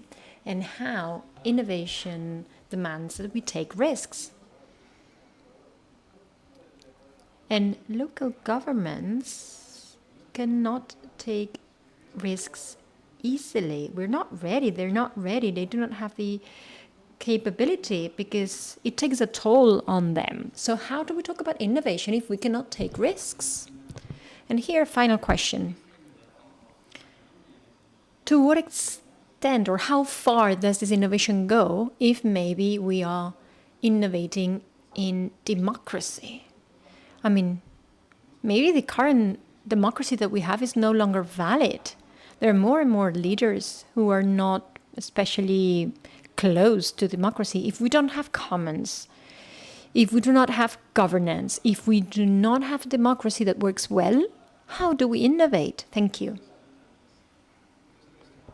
and how innovation demands that we take risks. And local governments cannot take risks easily. We're not ready. They're not ready. They do not have the capability because it takes a toll on them. So how do we talk about innovation if we cannot take risks? And here, final question. To what extent or how far does this innovation go if maybe we are innovating in democracy? I mean, maybe the current democracy that we have is no longer valid. There are more and more leaders who are not especially close to democracy. If we don't have commons, if we do not have governance, if we do not have democracy that works well, how do we innovate? Thank you.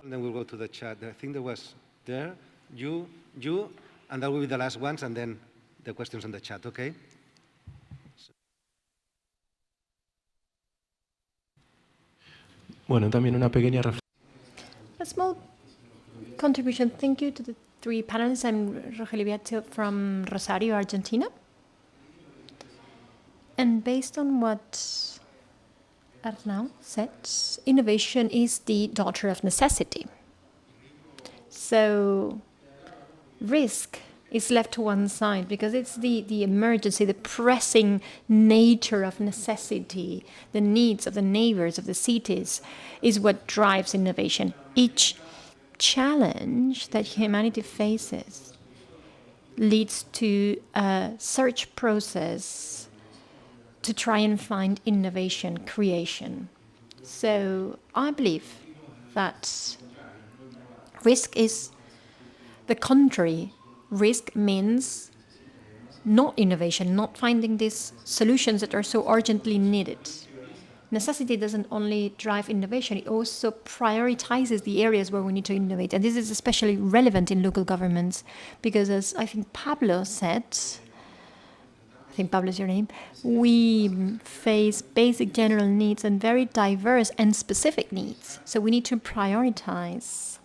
And then we'll go to the chat. I think there was you, and that will be the last ones, and then the questions on the chat, okay? Bueno, también una pequeña reflexión. A small contribution. Thank you to the three panelists. I'm Rogelio Biazio from Rosario, Argentina. And based on what Arnau said, innovation is the daughter of necessity. So risk is left to one side because it's the emergency, the pressing nature of necessity, the needs of the neighbors, of the cities, is what drives innovation. Each challenge that humanity faces leads to a search process to try and find innovation, creation. So I believe that risk is the contrary. Risk means not innovation, not finding these solutions that are so urgently needed. Necessity doesn't only drive innovation, it also prioritizes the areas where we need to innovate. And this is especially relevant in local governments because, as I think Pablo said, I think Pablo is your name, we face basic general needs and very diverse and specific needs. So we need to prioritize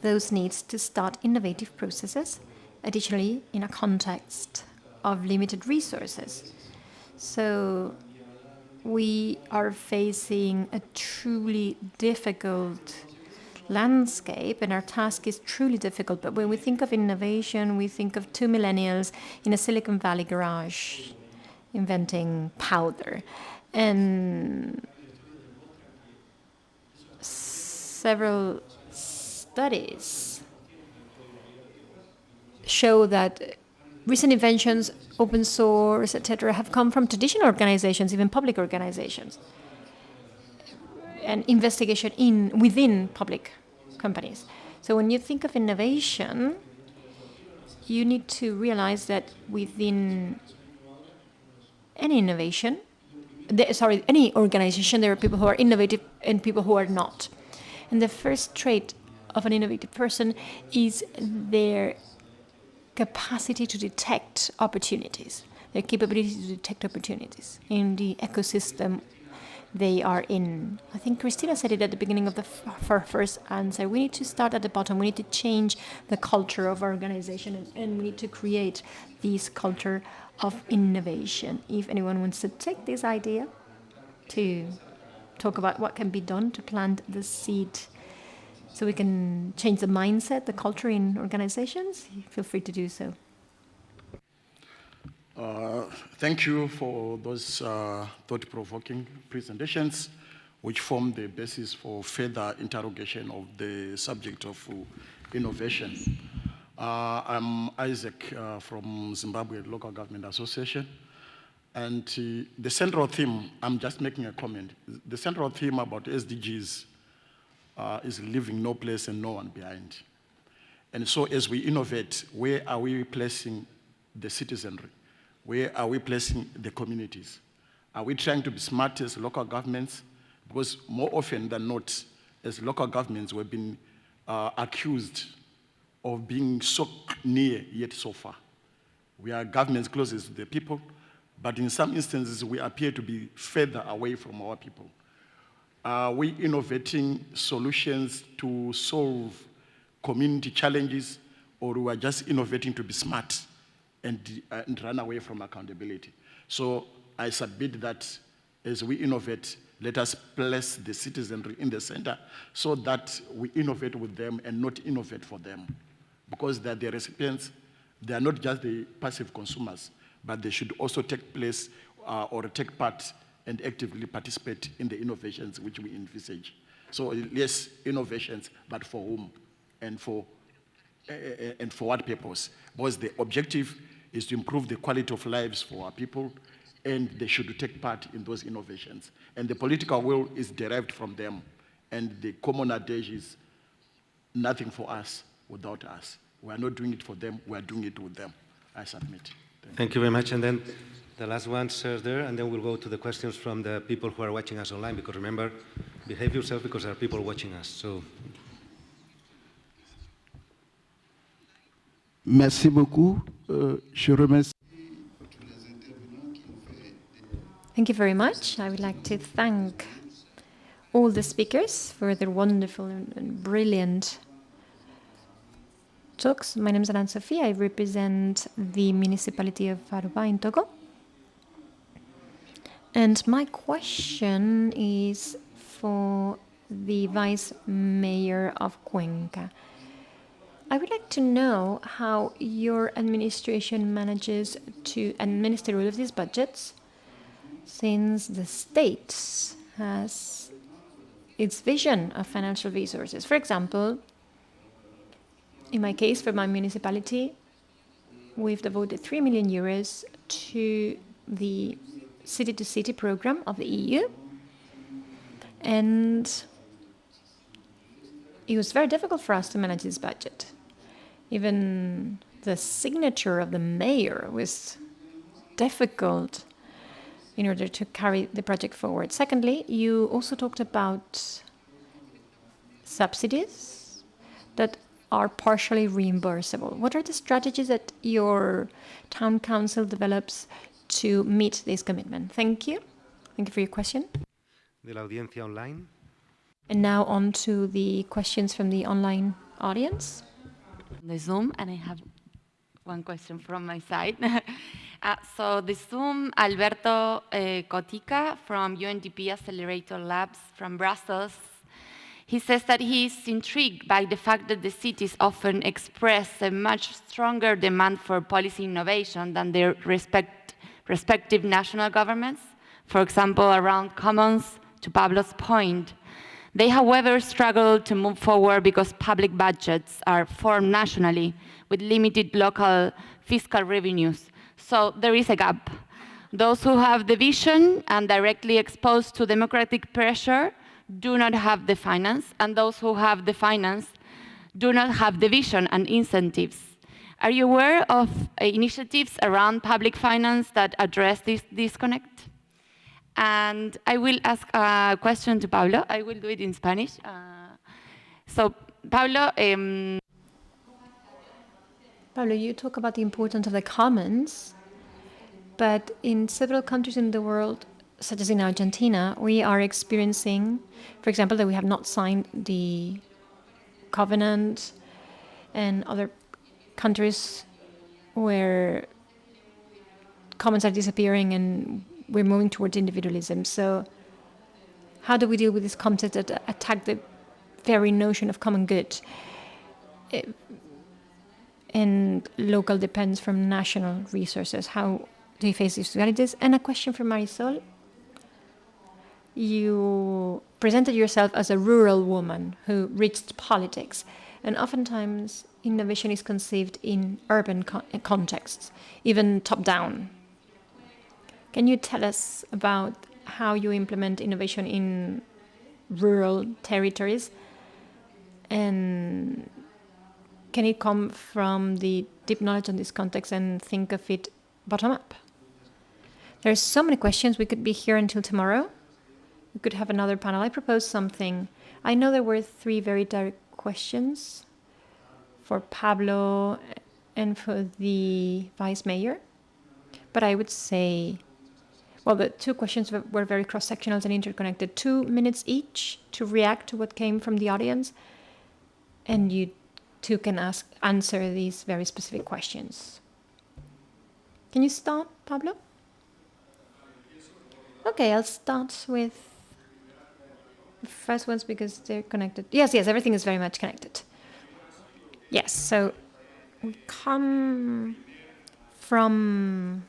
those needs to start innovative processes, additionally in a context of limited resources. So we are facing a truly difficult landscape, and our task is truly difficult. But when we think of innovation, we think of two millennials in a Silicon Valley garage inventing powder. And several studies show that recent inventions, open source, etc., have come from traditional organizations, even public organizations, and investigation within public companies. So when you think of innovation, you need to realize that within any innovation, any organization, there are people who are innovative and people who are not. And the first trait of an innovative person is their capacity to detect opportunities, their capability to detect opportunities in the ecosystem they are in. I think Christina said it at the beginning of her first answer. We need to start at the bottom. We need to change the culture of our organization, and we need to create this culture of innovation. If anyone wants to take this idea to talk about what can be done to plant the seed so we can change the mindset, the culture in organizations, feel free to do so. Thank you for those thought-provoking presentations, which form the basis for further interrogation of the subject of innovation. I'm Isaac from Zimbabwe Local Government Association. And the central theme, I'm just making a comment, the central theme about SDGs is leaving no place and no one behind. And so as we innovate, where are we placing the citizenry? Where are we placing the communities? Are we trying to be smart as local governments? Because more often than not, as local governments, we've been accused of being so near yet so far. We are governments closest to the people, but in some instances, we appear to be further away from our people. Are we innovating solutions to solve community challenges, or we are just innovating to be smart and run away from accountability? So I submit that as we innovate, let us place the citizenry in the center so that we innovate with them and not innovate for them. Because they're the recipients, they are not just the passive consumers, but they should also take place or take part and actively participate in the innovations which we envisage. So yes, innovations, but for whom and for what purpose? Because the objective is to improve the quality of lives for our people, and they should take part in those innovations. And the political will is derived from them. And the common adage is nothing for us without us. We are not doing it for them, we are doing it with them. I submit. Thank you very much. And then the last one, sir, there, and then we'll go to the questions from the people who are watching us online, because remember, behave yourself because there are people watching us. So. Merci beaucoup. Je remercie. Thank you very much. I would like to thank all the speakers for their wonderful and brilliant talks. My name is Alan Sophie. I represent the municipality of Aruba in Togo. And my question is for the Vice Mayor of Cuenca. I would like to know how your administration manages to administer all of these budgets, since the state has its vision of financial resources. For example, in my case, for my municipality, we've devoted 3 million euros to the city-to-city program of the EU. And it was very difficult for us to manage this budget. Even the signature of the mayor was difficult in order to carry the project forward. Secondly, you also talked about subsidies that are partially reimbursable. What are the strategies that your town council develops to meet this commitment? Thank you. Thank you for your question. De la audiencia online. And now on to the questions from the online audience. The Zoom, and I have one question from my side. So the Zoom, Alberto Cotica from UNDP Accelerator Labs from Brussels, he says that he is intrigued by the fact that the cities often express a much stronger demand for policy innovation than their respective national governments, for example, around commons, to Pablo's point. They, however, struggle to move forward because public budgets are formed nationally with limited local fiscal revenues. So there is a gap. Those who have the vision and directly exposed to democratic pressure do not have the finance, and those who have the finance do not have the vision and incentives. Are you aware of initiatives around public finance that address this disconnect? And I will ask a question to Pablo. I will do it in Spanish. So, Pablo... Pablo, you talk about the importance of the commons, but in several countries in the world, such as in Argentina, we are experiencing, for example, that we have not signed the covenant, and other countries where commons are disappearing and we're moving towards individualism. So how do we deal with this concept that attack the very notion of common good? And local depends from national resources. How do you face these realities? And a question for Marisol. You presented yourself as a rural woman who reached politics, and oftentimes innovation is conceived in urban contexts, even top-down. Can you tell us about how you implement innovation in rural territories? And can it come from the deep knowledge on this context and think of it bottom-up? There's so many questions. We could be here until tomorrow. We could have another panel. I propose something. I know there were 3 very direct questions for Pablo and for the Vice Mayor. But I would say, well, the 2 questions were very cross-sectional and interconnected. 2 minutes each to react to what came from the audience. And you 2 can answer these very specific questions. Can you start, Pablo? Okay, I'll start with the first ones because they're connected. Yes, everything is very much connected. Yes, so we come from,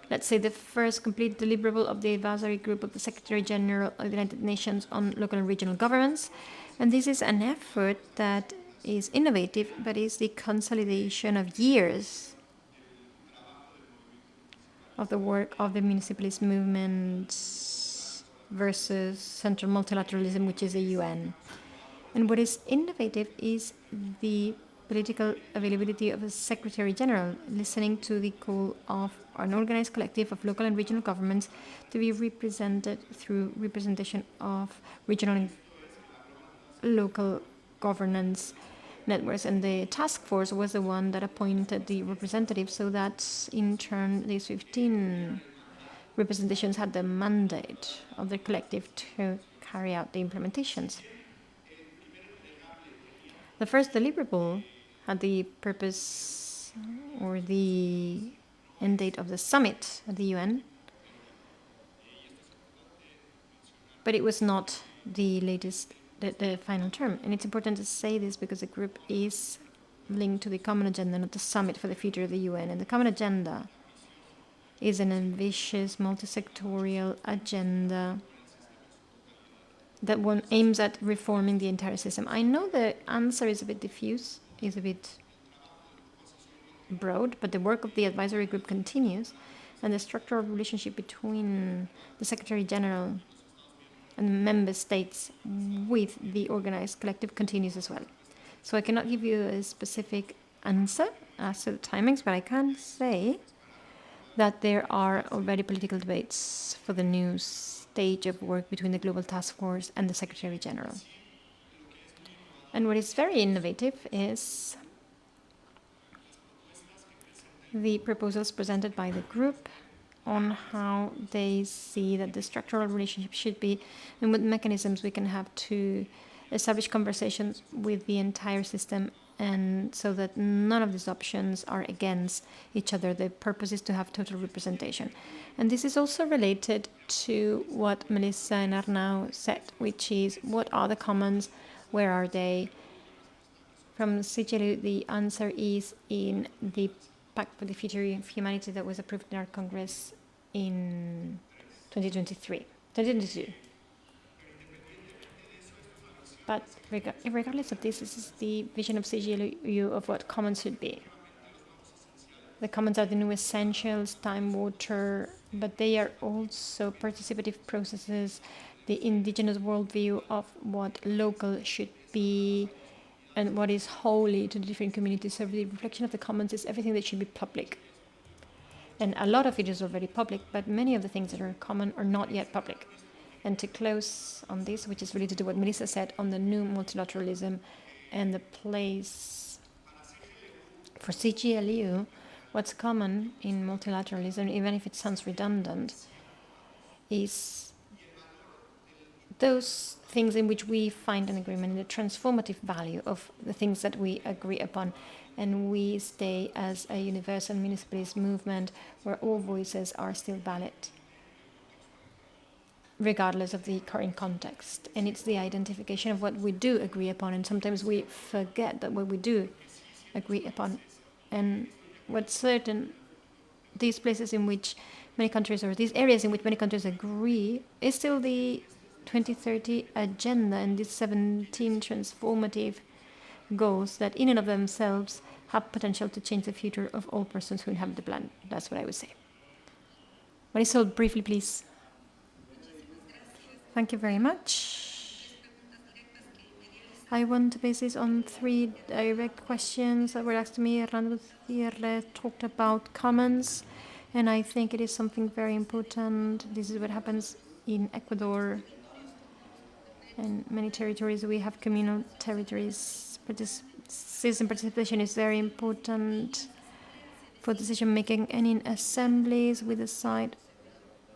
let's say, the first complete deliverable of the advisory group of the Secretary General of the United Nations on local and regional governance. And this is an effort that is innovative, but is the consolidation of years of the work of the municipalist movement versus central multilateralism, which is the UN. And what is innovative is the political availability of a Secretary General, listening to the call of an organized collective of local and regional governments to be represented through representation of regional and local governance networks. And the task force was the one that appointed the representatives, so that in turn these 15 representations had the mandate of the collective to carry out the implementations. The first deliverable had the purpose or the end date of the summit at the UN, but it was not the final term. And it's important to say this because the group is linked to the common agenda, not the summit for the future of the UN. And the common agenda is an ambitious multi-sectorial agenda that one aims at reforming the entire system. I know the answer is a bit diffuse, is a bit broad, but the work of the advisory group continues, and the structural relationship between the Secretary General and the member states with the organized collective continues as well. So I cannot give you a specific answer as to the timings, but I can say that there are already political debates for the new stage of work between the Global Task Force and the Secretary General. And what is very innovative is the proposals presented by the group on how they see that the structural relationship should be and what mechanisms we can have to establish conversations with the entire system, and so that none of these options are against each other. The purpose is to have total representation. And this is also related to what Melissa and Arnau said, which is what are the commons, where are they? From CGLU, the answer is in the Pact for the Future of Humanity that was approved in our Congress in 2022. But regardless of this is the vision of CGLU of what commons should be. The commons are the new essentials, time, water, but they are also participative processes, the indigenous worldview of what local should be, and what is holy to the different communities. So the reflection of the commons is everything that should be public. And a lot of it is already public, but many of the things that are common are not yet public. And to close on this, which is related to what Melissa said on the new multilateralism and the place for CGLU, what's common in multilateralism, even if it sounds redundant, is those things in which we find an agreement, the transformative value of the things that we agree upon. And we stay as a universal municipalist movement where all voices are still valid, regardless of the current context. And it's the identification of what we do agree upon, and sometimes we forget that what we do agree upon. And what's certain, these places in which many countries, or these areas in which many countries agree, is still the 2030 agenda and these 17 transformative goals that in and of themselves have potential to change the future of all persons who inhabit the planet. That's what I would say. Marisol, briefly, please. Thank you very much. I want to base this on 3 direct questions that were asked to me. Hernando Gutiérrez talked about commons, and I think it is something very important. This is what happens in Ecuador and many territories. We have communal territories. Citizen participation is very important for decision making, and in assemblies we decide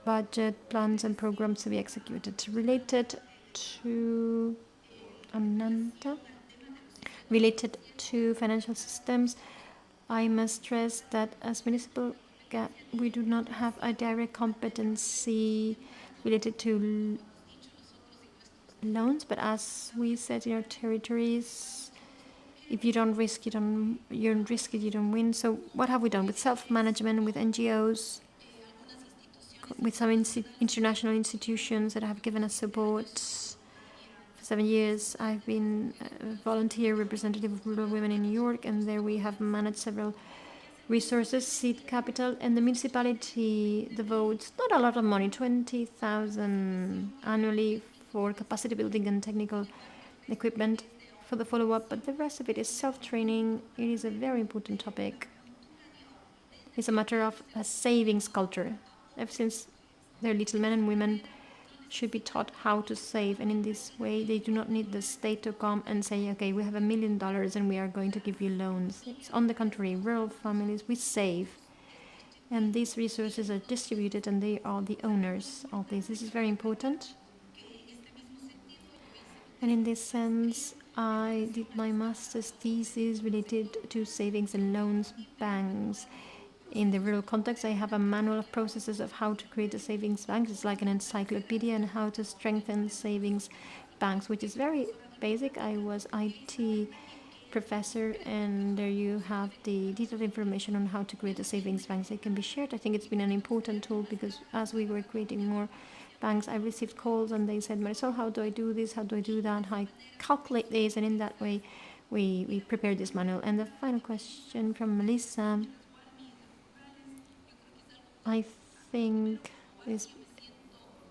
budget, plans and programs to be executed. Related to Ananta, related to financial systems, I must stress that as municipal GAP, we do not have a direct competency related to loans, but as we said in our territories, if you don't risk, you don't win. So what have we done with self-management, with NGOs, with some international institutions that have given us support? For 7 years, I've been a volunteer representative of rural women in New York, and there we have managed several resources, seed capital, and the municipality devotes not a lot of money, 20,000 annually for capacity building and technical equipment for the follow-up, but the rest of it is self-training. It is a very important topic. It's a matter of a savings culture. Ever since they're little, men and women should be taught how to save, and in this way they do not need the state to come and say, okay, we have $1 million and we are going to give you loans. It's on the contrary, rural families, we save, and these resources are distributed and they are the owners of this. This is very important. And in this sense, I did my master's thesis related to savings and loans banks. In the rural context, I have a manual of processes of how to create a savings bank. It's like an encyclopedia, and how to strengthen savings banks, which is very basic. I was IT professor, and there you have the detailed information on how to create the savings banks. They can be shared. I think it's been an important tool because as we were creating more banks, I received calls and they said, Marisol, how do I do this? How do I do that? How I calculate this? And in that way, we prepared this manual. And the final question from Melissa, I think is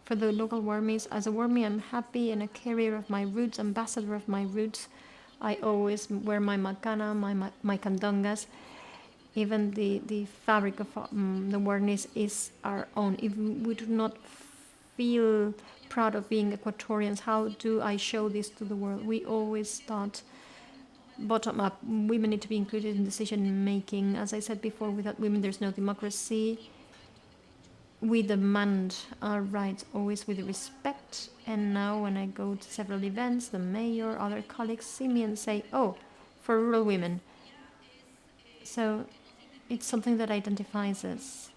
for the local warmies. As a warmie, I'm happy and a carrier of my roots, ambassador of my roots. I always wear my macana, my candongas. Even the fabric of the warnis is our own. If we do not feel proud of being Ecuadorians, how do I show this to the world? We always thought bottom up. Women need to be included in decision making. As I said before, without women there's no democracy. We demand our rights always with respect, and now when I go to several events, the mayor, other colleagues see me and say, oh, for rural women. So it's something that identifies us.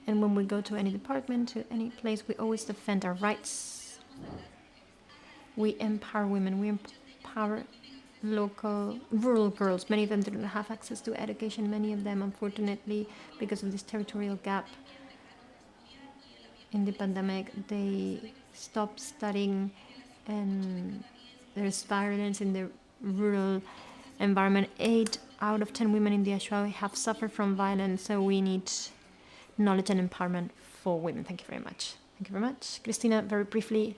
And when we go to any department, to any place, we always defend our rights. We empower women, we empower local, rural girls. Many of them didn't have access to education. Many of them, unfortunately, because of this territorial gap in the pandemic, they stopped studying, and there's violence in the rural environment. 8 out of 10 women in the Ashuay have suffered from violence, so we need knowledge and empowerment for women. Thank you very much. Thank you very much. Cristina, very briefly.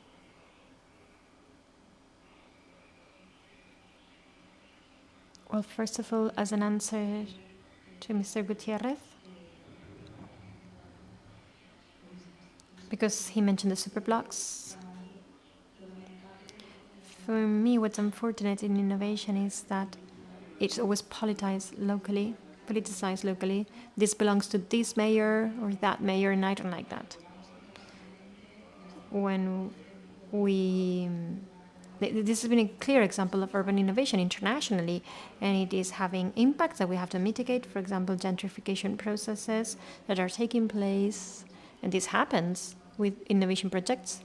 Well, first of all, as an answer to Mr. Gutierrez, because he mentioned the superblocks. For me, what's unfortunate in innovation is that it's always politicized locally. This belongs to this mayor or that mayor, and I don't like that. When this has been a clear example of urban innovation internationally, and it is having impacts that we have to mitigate. For example, gentrification processes that are taking place, and this happens with innovation projects,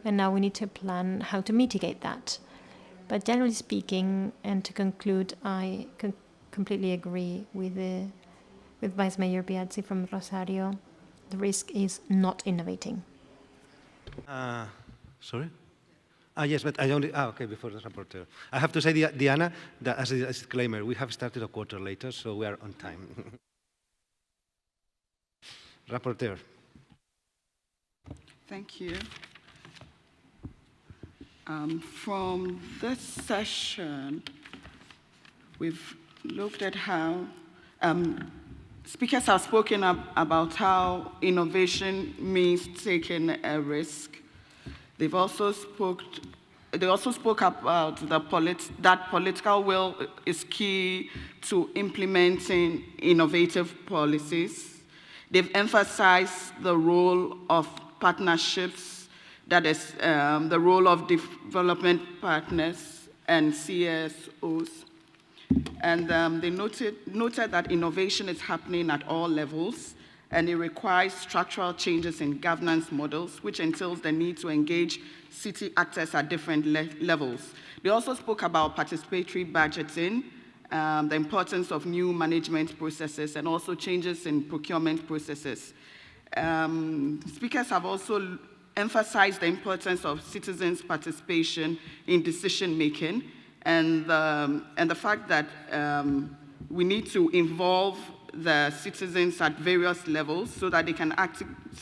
and now we need to plan how to mitigate that. But generally speaking, and to conclude, I completely agree with Vice Mayor Biazzi from Rosario. The risk is not innovating. Sorry? Yes, but I only, okay, before the rapporteur. I have to say, Diana, that as a disclaimer, we have started a quarter later, so we are on time. Rapporteur. Thank you. From this session, we've looked at how speakers have spoken about how innovation means taking a risk. They also spoke about that political will is key to implementing innovative policies. They've emphasized the role of partnerships, that is the role of development partners and CSOs. And they noted that innovation is happening at all levels, and it requires structural changes in governance models, which entails the need to engage city actors at different levels. They also spoke about participatory budgeting, the importance of new management processes, and also changes in procurement processes. Speakers have also emphasized the importance of citizens' participation in decision-making, and the fact that we need to involve the citizens at various levels so that they can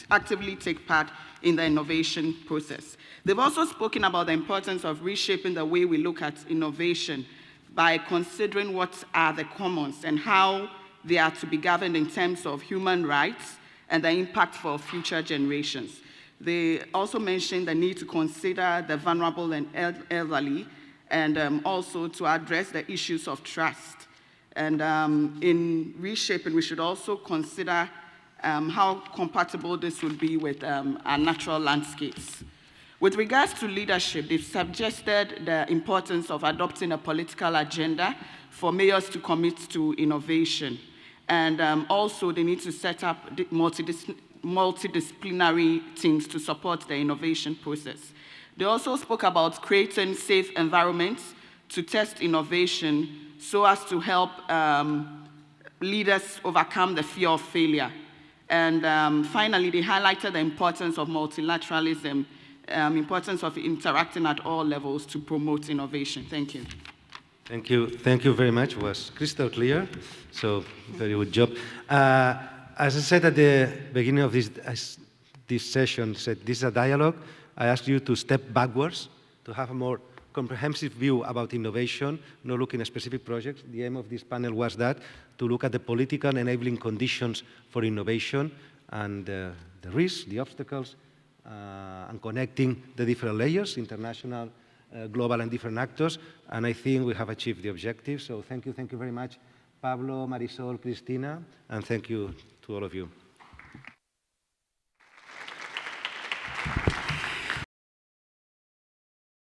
actively take part in the innovation process. They've also spoken about the importance of reshaping the way we look at innovation by considering what are the commons and how they are to be governed in terms of human rights and the impact for future generations. They also mentioned the need to consider the vulnerable and elderly, and also to address the issues of trust. And in reshaping, we should also consider how compatible this would be with our natural landscapes. With regards to leadership, they've suggested the importance of adopting a political agenda for mayors to commit to innovation. And also, they need to set up multidisciplinary teams to support the innovation process. They also spoke about creating safe environments to test innovation so as to help leaders overcome the fear of failure. And finally, they highlighted the importance of multilateralism, importance of interacting at all levels to promote innovation. Thank you. Thank you. Thank you very much. It was crystal clear, so very good job. As I said at the beginning of this session, this is a dialogue. I ask you to step backwards, to have a more comprehensive view about innovation, not looking at specific projects. The aim of this panel was that, to look at the political enabling conditions for innovation and the risks, the obstacles, and connecting the different layers, international, global, and different actors. And I think we have achieved the objective. So thank you very much, Pablo, Marisol, Cristina, and thank you to all of you.